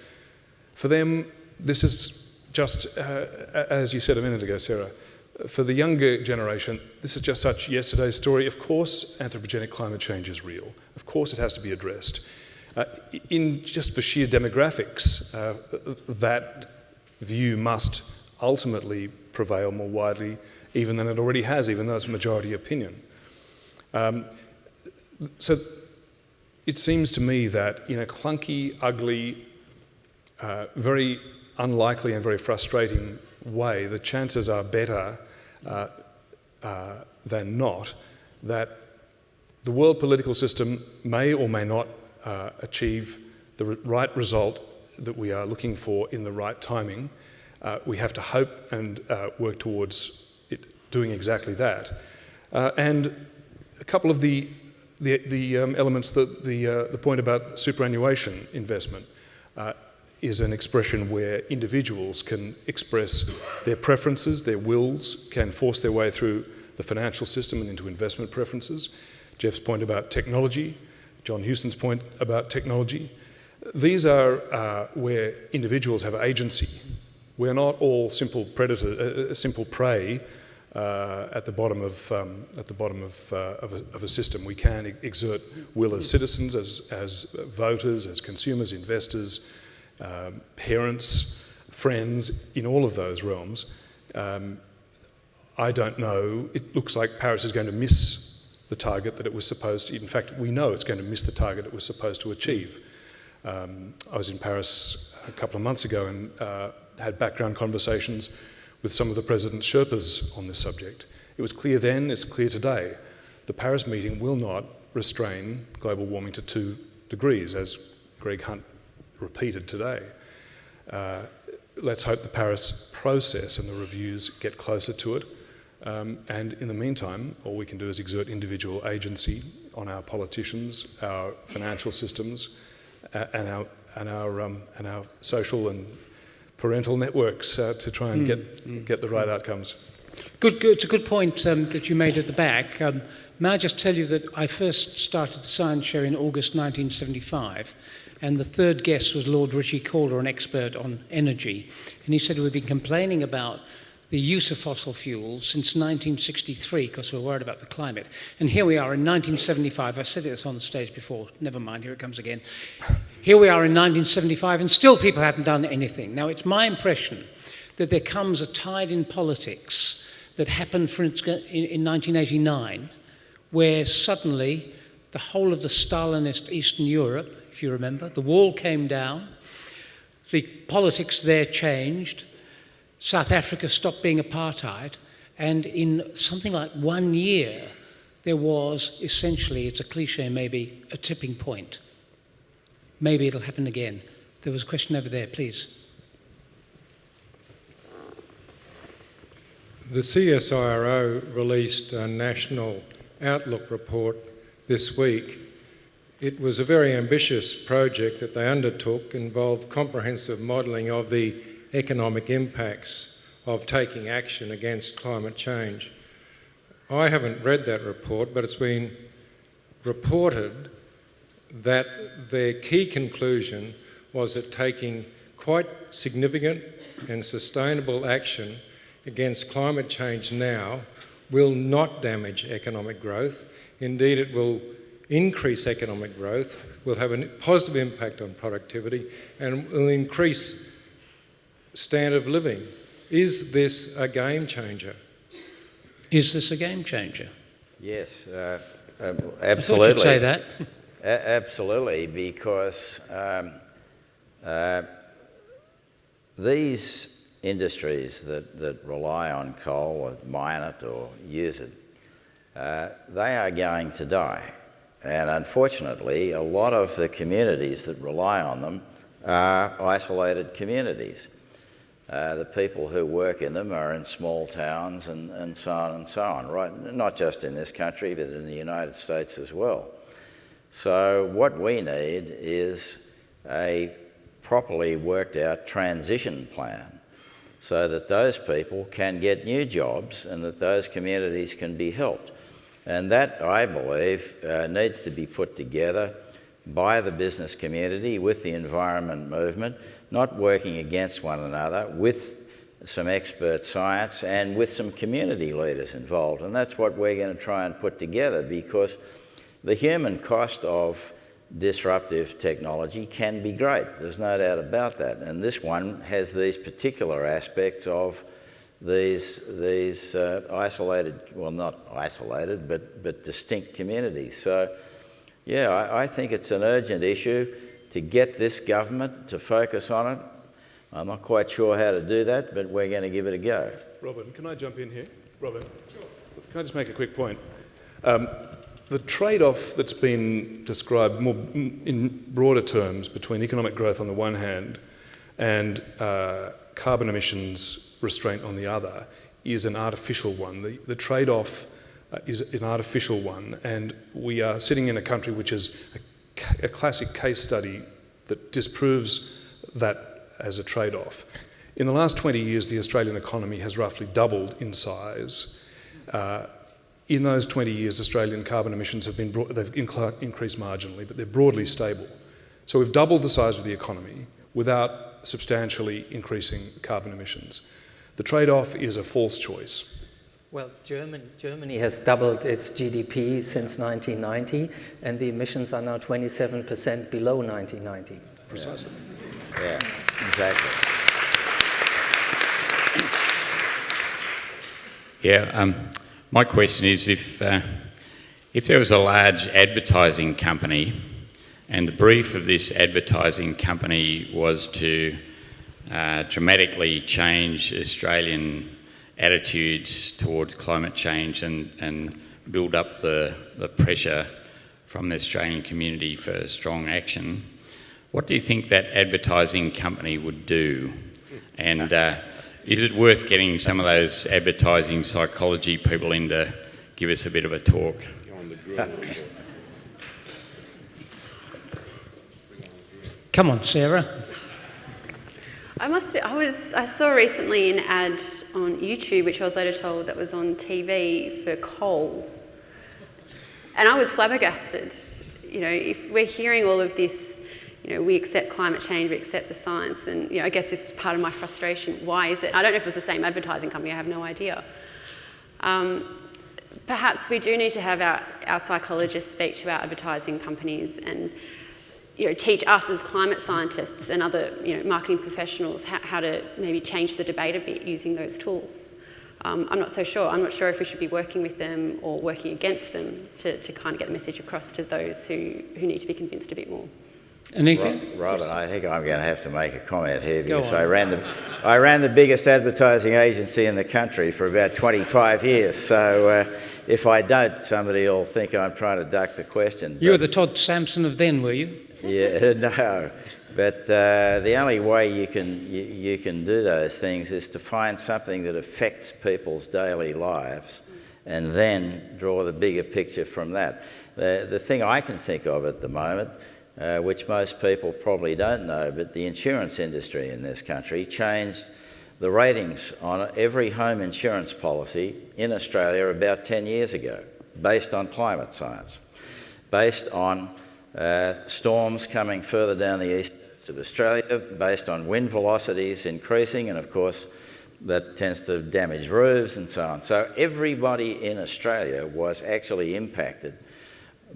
[SPEAKER 15] for them, this is just, as you said a minute ago, Sarah, For the younger generation, this is just such yesterday's story. Of course, anthropogenic climate change is real. Of course, it has to be addressed. Just for sheer demographics, that view must ultimately prevail more widely even than it already has, even though it's majority opinion. So it seems to me that in a clunky, ugly, very unlikely and very frustrating way, the chances are better than not that the world political system may or may not achieve the right result that we are looking for in the right timing. We have to hope and work towards it doing exactly that. And a couple of the elements, the point about superannuation investment is an expression where individuals can express their preferences, their wills, can force their way through the financial system and into investment preferences. Jeff's point about technology, John Hewson's point about technology. These are where individuals have agency. We're not all simple prey at the bottom of a system. We can exert will as citizens, as voters, as consumers, investors, parents, friends, in all of those realms. I don't know. It looks like Paris is going to miss the target that it was supposed to. In fact, we know it's going to miss the target it was supposed to achieve. I was in Paris a couple of months ago and had background conversations with some of the President's Sherpas on this subject. It was clear then, it's clear today. The Paris meeting will not restrain global warming to 2 degrees, as Greg Hunt repeated today. Let's hope the Paris process and the reviews get closer to it. And in the meantime, all we can do is exert individual agency on our politicians, our financial systems, and our social and parental networks to try and get the right outcomes.
[SPEAKER 13] Good. It's a good point that you made at the back. May I just tell you that I first started the Science Show in August 1975, and the third guest was Lord Ritchie Calder, an expert on energy. And he said we've been complaining about the use of fossil fuels since 1963 because we're worried about the climate. And here we are in 1975. I said this on the stage before. Never mind, here it comes again. Here we are in 1975 and still people haven't done anything. Now, it's my impression that there comes a tide in politics that happened in 1989 where suddenly the whole of the Stalinist Eastern Europe, if you remember, the wall came down, the politics there changed, South Africa stopped being apartheid, and in something like 1 year, there was essentially, it's a cliche maybe, a tipping point. Maybe it'll happen again. There was a question over there, please.
[SPEAKER 2] The CSIRO released a National Outlook report this week. It was a very ambitious project that they undertook, involved comprehensive modelling of the economic impacts of taking action against climate change. I haven't read that report, but it's been reported that their key conclusion was that taking quite significant and sustainable action against climate change now will not damage economic growth. Indeed, it will increase economic growth, will have a positive impact on productivity, and will increase standard of living. Is this a game changer?
[SPEAKER 13] Is this a game changer?
[SPEAKER 16] Yes, absolutely.
[SPEAKER 13] I thought you'd say that.
[SPEAKER 16] Absolutely, because these industries that rely on coal or mine it or use it, they are going to die. And unfortunately, a lot of the communities that rely on them are isolated communities. The people who work in them are in small towns and so on, right? Not just in this country, but in the United States as well. So what we need is a properly worked out transition plan so that those people can get new jobs and that those communities can be helped. And that, I believe, needs to be put together by the business community with the environment movement, not working against one another, with some expert science, and with some community leaders involved. And that's what we're going to try and put together, because the human cost of disruptive technology can be great. There's no doubt about that. And this one has these particular aspects of these isolated, well, not isolated, but distinct communities. So, yeah, I think it's an urgent issue to get this government to focus on it. I'm not quite sure how to do that, but we're going to give it a go.
[SPEAKER 15] Robyn, can I jump in here? Robyn? Sure. Can I just make a quick point? The trade-off that's been described more in broader terms between economic growth on the one hand and carbon emissions restraint on the other is an artificial one. The trade-off is an artificial one, and we are sitting in a country which is a classic case study that disproves that as a trade-off. In the last 20 years, the Australian economy has roughly doubled in size. In those 20 years, Australian carbon emissions have they've increased marginally, but they're broadly stable. So we've doubled the size of the economy without substantially increasing carbon emissions. The trade-off is a false choice.
[SPEAKER 14] Well, Germany has doubled its GDP since 1990, and the emissions are now 27% below 1990.
[SPEAKER 15] Precisely.
[SPEAKER 16] Yeah, exactly.
[SPEAKER 3] Yeah, my question is if there was a large advertising company and the brief of this advertising company was to dramatically change Australian attitudes towards climate change and build up the pressure from the Australian community for strong action, what do you think that advertising company would do? And is it worth getting some of those advertising psychology people in to give us a bit of a talk?
[SPEAKER 13] Come on, Sarah.
[SPEAKER 18] I saw recently an ad on YouTube, which I was later told that was on TV, for coal. And I was flabbergasted. You know, if we're hearing all of this, you know, we accept climate change, we accept the science, and, you know, I guess this is part of my frustration. Why is it? I don't know if it's the same advertising company, I have no idea. Perhaps we do need to have our psychologists speak to our advertising companies and, you know, teach us as climate scientists and other, you know, marketing professionals how to maybe change the debate a bit using those tools. I'm not so sure. I'm not sure if we should be working with them or working against them to kind of get the message across to those who need to be convinced a bit more.
[SPEAKER 13] Anika?
[SPEAKER 16] Robyn, I think I'm going to have to make a comment here, because I ran the biggest advertising agency in the country for about 25 years. So if I don't, somebody will think I'm trying to duck the question.
[SPEAKER 13] You were the Todd Sampson of then, were you?
[SPEAKER 16] Yeah, no. But the only way you can do those things is to find something that affects people's daily lives and then draw the bigger picture from that. The thing I can think of at the moment, which most people probably don't know, but the insurance industry in this country changed the ratings on every home insurance policy in Australia about 10 years ago, based on climate science, based on storms coming further down the east of Australia, based on wind velocities increasing, and of course that tends to damage roofs and so on. So everybody in Australia was actually impacted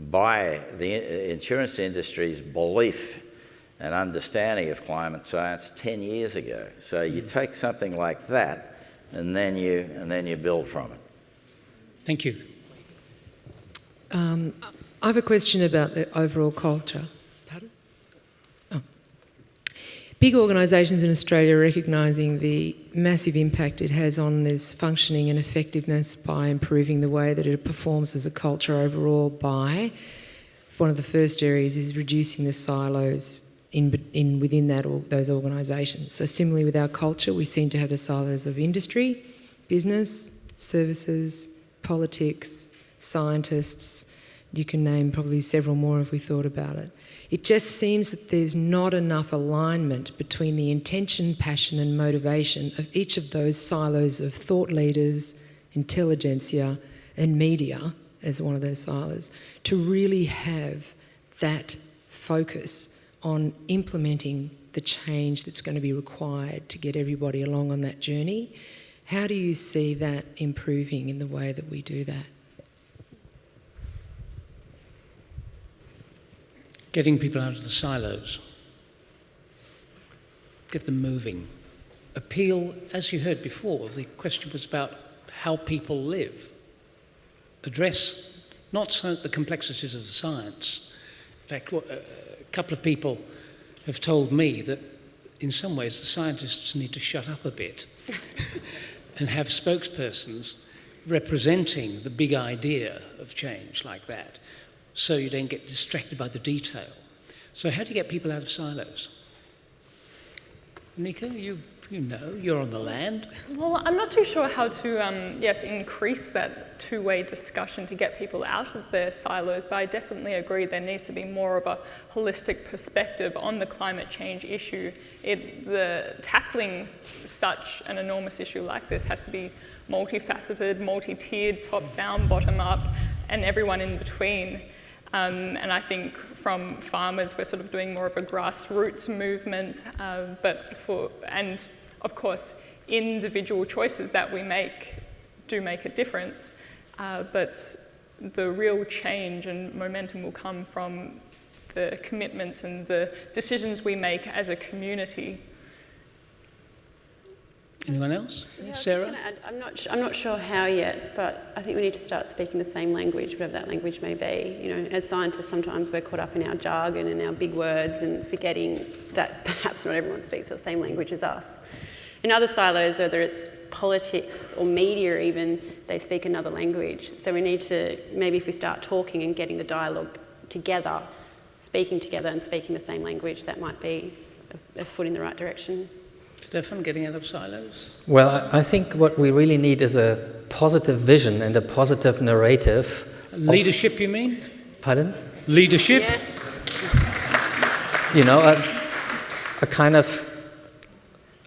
[SPEAKER 16] by the insurance industry's belief and understanding of climate science 10 years ago. So you take something like that and then you build from it.
[SPEAKER 13] Thank you.
[SPEAKER 22] I have a question about the overall culture. Pardon? Oh. Big organisations in Australia are recognising the massive impact it has on this functioning and effectiveness by improving the way that it performs as a culture overall by, one of the first areas is reducing the silos within those organisations. So similarly with our culture, we seem to have the silos of industry, business, services, politics, scientists. You can name probably several more if we thought about it. It just seems that there's not enough alignment between the intention, passion and motivation of each of those silos of thought leaders, intelligentsia and media as one of those silos to really have that focus on implementing the change that's going to be required to get everybody along on that journey. How do you see that improving in the way that we do that?
[SPEAKER 13] Getting people out of the silos. Get them moving. Appeal, as you heard before, the question was about how people live. Address not so the complexities of the science. In fact, a couple of people have told me that in some ways the scientists need to shut up a bit and have spokespersons representing the big idea of change like that, so you don't get distracted by the detail. So how do you get people out of silos? Anika, you know, you're on the land.
[SPEAKER 17] Well, I'm not too sure how to, increase that two-way discussion to get people out of their silos, but I definitely agree there needs to be more of a holistic perspective on the climate change issue. Tackling such an enormous issue like this has to be multifaceted, multi-tiered, top-down, bottom-up, and everyone in between. And I think from farmers, we're sort of doing more of a grassroots movement, and of course, individual choices that we make do make a difference, but the real change and momentum will come from the commitments and the decisions we make as a community.
[SPEAKER 13] Anyone else?
[SPEAKER 18] Yeah,
[SPEAKER 13] Sarah?
[SPEAKER 18] I'm not sure how yet, but I think we need to start speaking the same language, whatever that language may be. You know, as scientists, sometimes we're caught up in our jargon and our big words and forgetting that perhaps not everyone speaks the same language as us. In other silos, whether it's politics or media even, they speak another language. So we need to, maybe if we start talking and getting the dialogue together, speaking together and speaking the same language, that might be a foot in the right direction.
[SPEAKER 13] Stefan, getting out of silos?
[SPEAKER 14] Well, I think what we really need is a positive vision and a positive narrative.
[SPEAKER 13] Leadership, you mean?
[SPEAKER 14] Pardon?
[SPEAKER 13] Leadership?
[SPEAKER 18] Yes.
[SPEAKER 14] You know, a kind of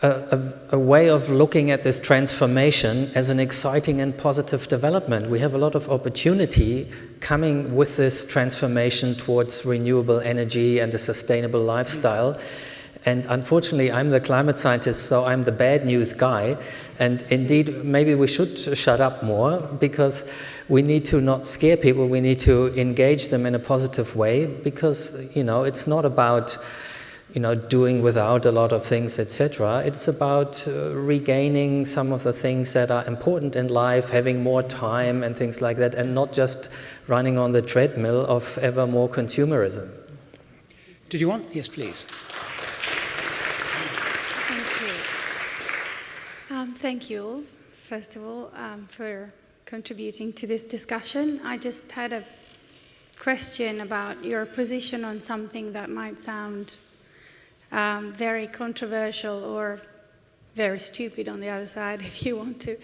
[SPEAKER 14] a way of looking at this transformation as an exciting and positive development. We have a lot of opportunity coming with this transformation towards renewable energy and a sustainable lifestyle. And unfortunately, I'm the climate scientist, so I'm the bad news guy. And indeed, maybe we should shut up more, because we need to not scare people. We need to engage them in a positive way, because, you know, it's not about, you know, doing without a lot of things, etc. It's about regaining some of the things that are important in life, having more time and things like that, and not just running on the treadmill of ever more consumerism.
[SPEAKER 13] Did you want? Yes, please.
[SPEAKER 4] Thank you, first of all, for contributing to this discussion. I just had a question about your position on something that might sound very controversial or very stupid on the other side, if you want to.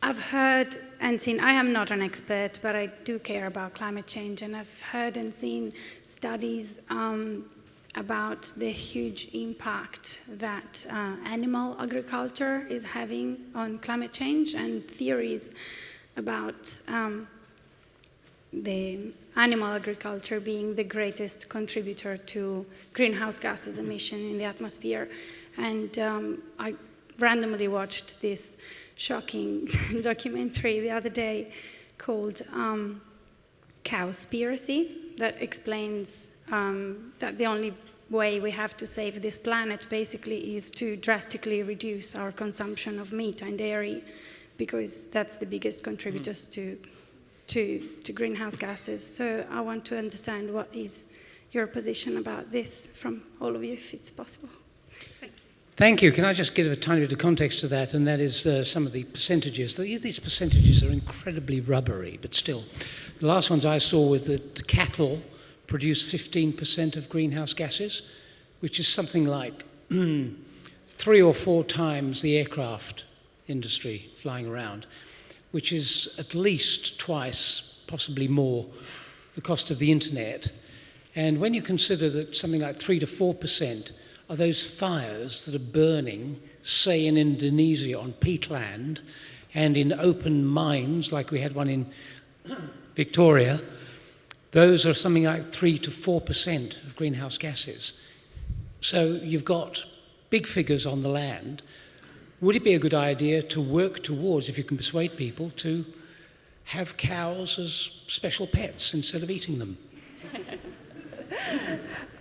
[SPEAKER 4] I've heard and seen, I am not an expert, but I do care about climate change, and I've heard and seen studies about the huge impact that animal agriculture is having on climate change, and theories about the animal agriculture being the greatest contributor to greenhouse gases emission in the atmosphere. And I randomly watched this shocking documentary the other day called Cowspiracy, that explains that the only way we have to save this planet basically is to drastically reduce our consumption of meat and dairy, because that's the biggest contributors to greenhouse gases. So I want to understand what is your position about this from all of you, if it's possible. Thanks.
[SPEAKER 13] Thank you. Can I just give a tiny bit of context to that? And that is some of the percentages. These percentages are incredibly rubbery, but still. The last ones I saw was that cattle produce 15% of greenhouse gases, which is something like 3 or 4 times the aircraft industry flying around, which is at least twice, possibly more, the cost of the internet. And when you consider that something like 3 to 4% are those fires that are burning, say in Indonesia on peatland and in open mines, like we had one in Victoria, those are something like 3 to 4% of greenhouse gases. So you've got big figures on the land. Would it be a good idea to work towards, if you can persuade people, to have cows as special pets instead of eating them?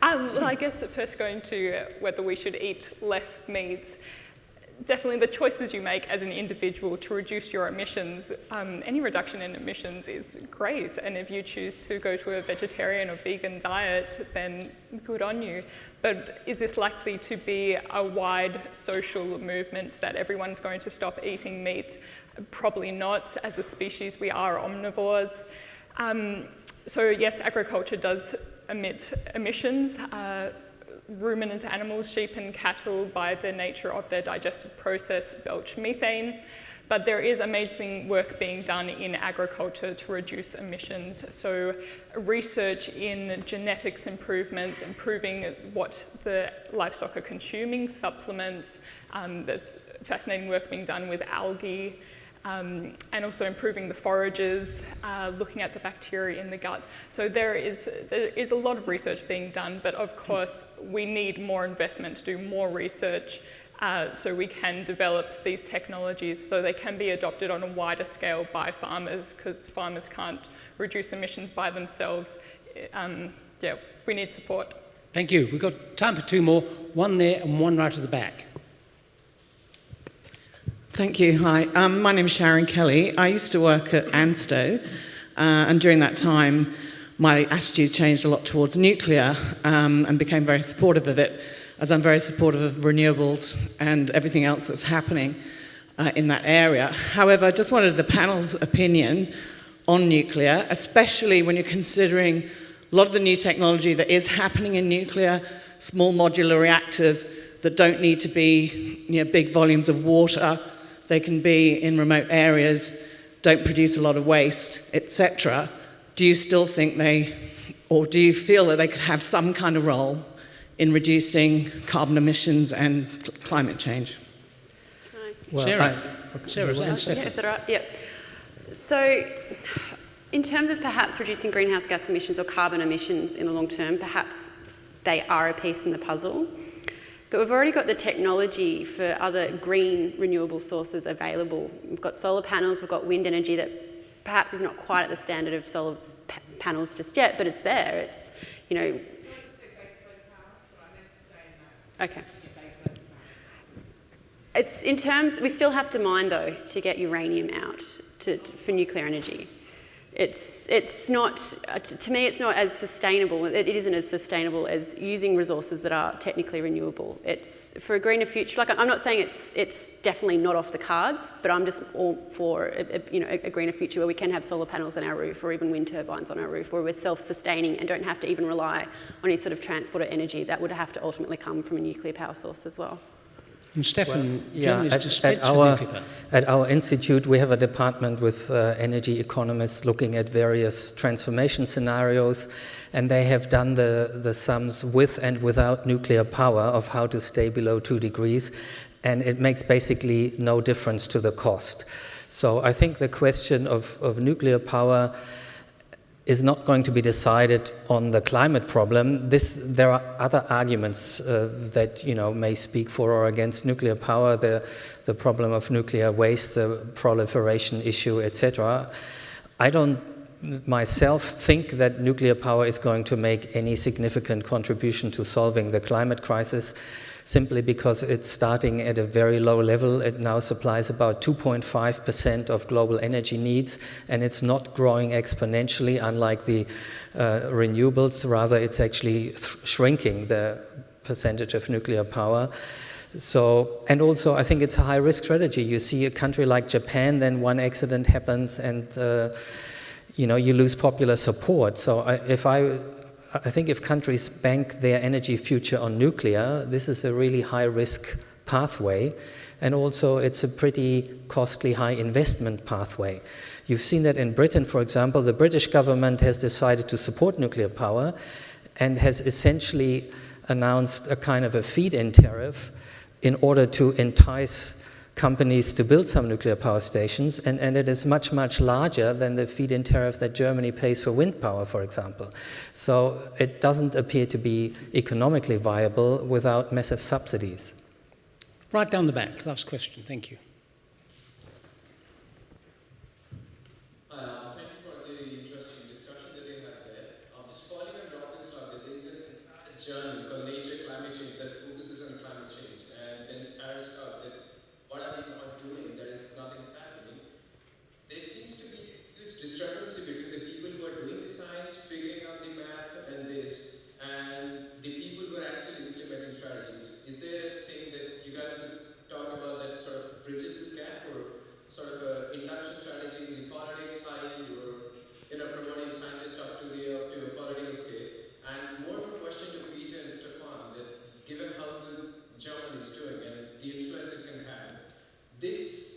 [SPEAKER 17] Well, I guess at first going to whether we should eat less meats. Definitely the choices you make as an individual to reduce your emissions, any reduction in emissions is great. And if you choose to go to a vegetarian or vegan diet, then good on you. But is this likely to be a wide social movement that everyone's going to stop eating meat? Probably not. As a species, we are omnivores. So yes, agriculture does emit emissions. Ruminant animals, sheep and cattle, by the nature of their digestive process, belch methane. But there is amazing work being done in agriculture to reduce emissions. So research in genetics improvements, improving what the livestock are consuming, supplements. There's fascinating work being done with algae. And also improving the forages, looking at the bacteria in the gut. So there is a lot of research being done, but of course we need more investment to do more research so we can develop these technologies so they can be adopted on a wider scale by farmers, because farmers can't reduce emissions by themselves. Yeah, we need support.
[SPEAKER 13] Thank you. We've got time for two more, one there and one right at the back.
[SPEAKER 5] Thank you. Hi, my name is Sharon Kelly. I used to work at UNSW, and during that time, my attitude changed a lot towards nuclear and became very supportive of it, as I'm very supportive of renewables and everything else that's happening in that area. However, I just wanted the panel's opinion on nuclear, especially when you're considering a lot of the new technology that is happening in nuclear, small modular reactors that don't need to be big volumes of water. They can be in remote areas, don't produce a lot of waste, etc. Do you still think or do you feel that they could have some kind of role in reducing carbon emissions and climate change?
[SPEAKER 13] Well, Sarah,
[SPEAKER 18] is that right? Yeah. So, in terms of perhaps reducing greenhouse gas emissions or carbon emissions in the long term, perhaps they are a piece in the puzzle. But we've already got the technology for other green renewable sources available. We've got solar panels, we've got wind energy that perhaps is not quite at the standard of solar panels just yet, but it's there. It's, Okay. It's in terms, we still have to mine though to get uranium out for nuclear energy. It's not, to me it's not as sustainable, it isn't as sustainable as using resources that are technically renewable. It's for a greener future, like I'm not saying it's definitely not off the cards, but I'm just all for a greener future where we can have solar panels on our roof or even wind turbines on our roof, where we're self-sustaining and don't have to even rely on any sort of transport or energy that would have to ultimately come from a nuclear power source as well.
[SPEAKER 13] And Stefan,
[SPEAKER 14] at our institute, we have a department with energy economists looking at various transformation scenarios, and they have done the sums with and without nuclear power of how to stay below 2 degrees, and it makes basically no difference to the cost. So I think the question of nuclear power is not going to be decided on the climate problem. There are other arguments that may speak for or against nuclear power, the problem of nuclear waste, the proliferation issue, etc. I don't myself think that nuclear power is going to make any significant contribution to solving the climate crisis, simply because it's starting at a very low level. It now supplies about 2.5% of global energy needs, and it's not growing exponentially, unlike the renewables. Rather, it's actually shrinking the percentage of nuclear power. So, and also, I think it's a high-risk strategy. You see a country like Japan, then one accident happens, and you lose popular support. So, I think if countries bank their energy future on nuclear, this is a really high-risk pathway, and also it's a pretty costly, high investment pathway. You've seen that in Britain, for example. The British government has decided to support nuclear power and has essentially announced a kind of a feed-in tariff in order to entice companies to build some nuclear power stations, and it is much, much larger than the feed-in tariff that Germany pays for wind power, for example. So it doesn't appear to be economically viable without massive subsidies.
[SPEAKER 13] Right down the back, last question, thank you.
[SPEAKER 6] Thank you for the interesting discussion that you had there. Just following on Robyn's slide, there is a journal called Nature Climate Change that focuses on climate change. And then Paris that what are we not doing, that nothing's happening. There seems to be huge discrepancy between the people who are doing the science, figuring out the math and this, and the people who are actually implementing strategies. Is there a thing that you guys could talk about that sort of bridges this gap, or sort of an induction strategy in the politics side, or promoting scientists up to a political scale? And more of a question to Peter and Stefan, that given how good Germany is doing and the influence it can have, this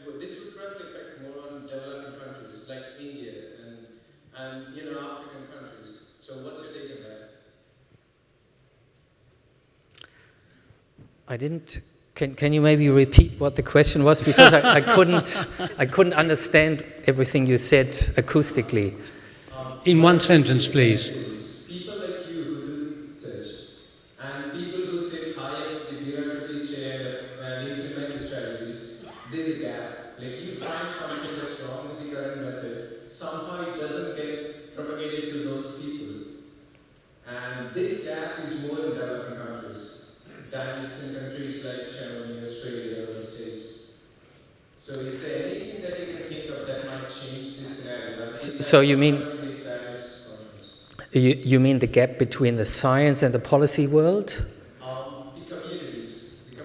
[SPEAKER 6] would probably affect more on developing countries like India and African countries. So what's your take on that?
[SPEAKER 14] I didn't. Can you maybe repeat what the question was, because I couldn't understand everything you said acoustically.
[SPEAKER 13] In one sentence, please.
[SPEAKER 6] People like you who do this, and people who sit high up the bureaucracy chair and implement the strategies, there's a gap. Like, you find something that's wrong with the current method, somehow it doesn't get propagated to those people. And this gap is more in developing countries than it's in countries like Germany, Australia, or the States. So is there anything that you can think of that might change this scenario?
[SPEAKER 14] So you mean the gap between the science and the policy world?
[SPEAKER 6] The communities who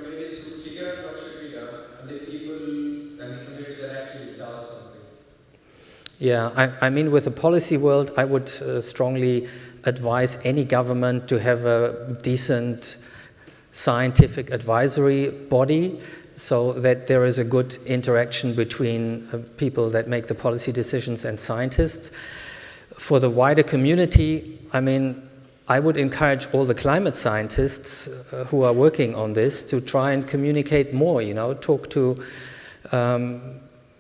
[SPEAKER 6] figure out what should be done, and the people and the community that actually does something.
[SPEAKER 14] Yeah, I mean, with the policy world, I would strongly advise any government to have a decent scientific advisory body, so that there is a good interaction between people that make the policy decisions and scientists. For the wider community, I mean, I would encourage all the climate scientists who are working on this to try and communicate more, talk to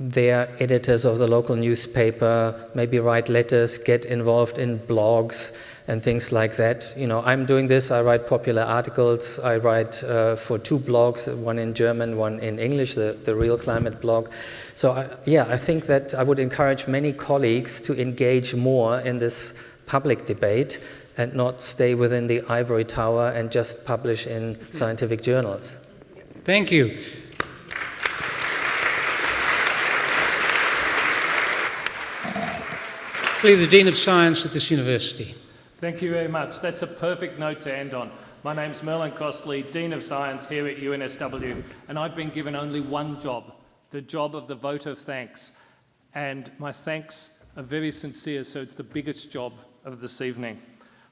[SPEAKER 14] their editors of the local newspaper, maybe write letters, get involved in blogs and things like that. I'm doing this. I write popular articles. I write for 2 blogs, one in German, one in English, the Real Climate blog. So I think that I would encourage many colleagues to engage more in this public debate and not stay within the ivory tower and just publish in scientific journals.
[SPEAKER 13] Thank you. Please, the Dean of Science at this university.
[SPEAKER 7] Thank you very much. That's a perfect note to end on. My name's Merlin Crossley, Dean of Science here at UNSW, and I've been given only one job, the job of the vote of thanks. And my thanks are very sincere, so it's the biggest job of this evening.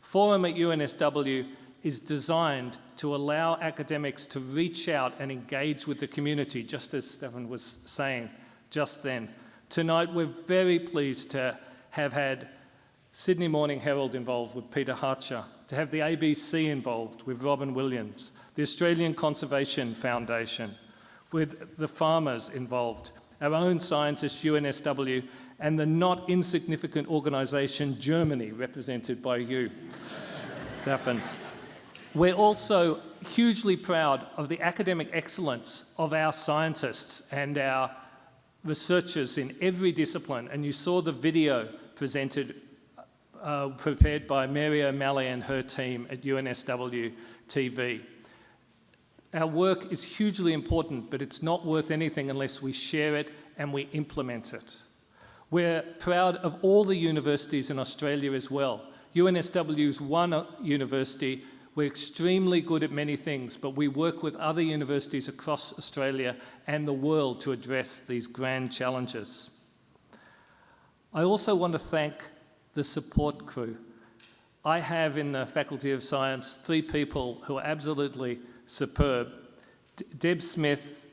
[SPEAKER 7] Forum at UNSW is designed to allow academics to reach out and engage with the community, just as Stefan was saying just then. Tonight, we're very pleased to have had Sydney Morning Herald involved with Peter Hartcher, to have the ABC involved with Robyn Williams, the Australian Conservation Foundation, with the farmers involved, our own scientists, UNSW, and the not insignificant organisation Germany, represented by you, Stefan. We're also hugely proud of the academic excellence of our scientists and our researchers in every discipline, and you saw the video prepared by Mary O'Malley and her team at UNSW TV. Our work is hugely important, but it's not worth anything unless we share it and we implement it. We're proud of all the universities in Australia as well. UNSW is one university. We're extremely good at many things, but we work with other universities across Australia and the world to address these grand challenges. I also want to thank the support crew. I have in the Faculty of Science 3 people who are absolutely superb. Deb Smith,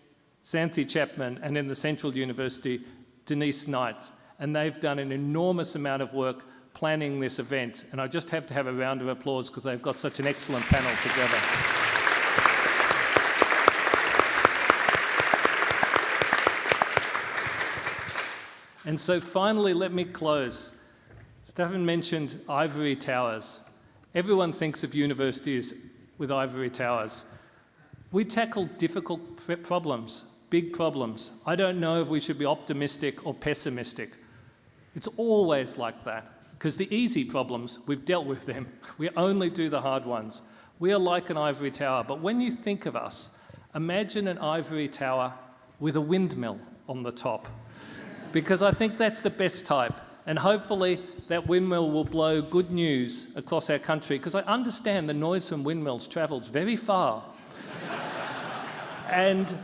[SPEAKER 7] Xanthi Chapman, and in the Central University, Denise Knight. And they've done an enormous amount of work planning this event. And I just have to have a round of applause because they've got such an excellent panel together. And so finally, let me close. Stefan mentioned ivory towers. Everyone thinks of universities with ivory towers. We tackle difficult problems, big problems. I don't know if we should be optimistic or pessimistic. It's always like that, because the easy problems, we've dealt with them. We only do the hard ones. We are like an ivory tower, but when you think of us, imagine an ivory tower with a windmill on the top, because I think that's the best type, and hopefully that windmill will blow good news across our country, because I understand the noise from windmills travels very far. And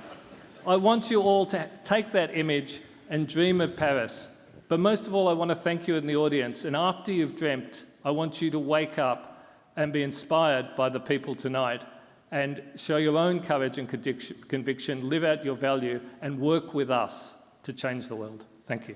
[SPEAKER 7] I want you all to take that image and dream of Paris. But most of all, I want to thank you in the audience. And after you've dreamt, I want you to wake up and be inspired by the people tonight and show your own courage and conviction, live out your value, and work with us to change the world. Thank you.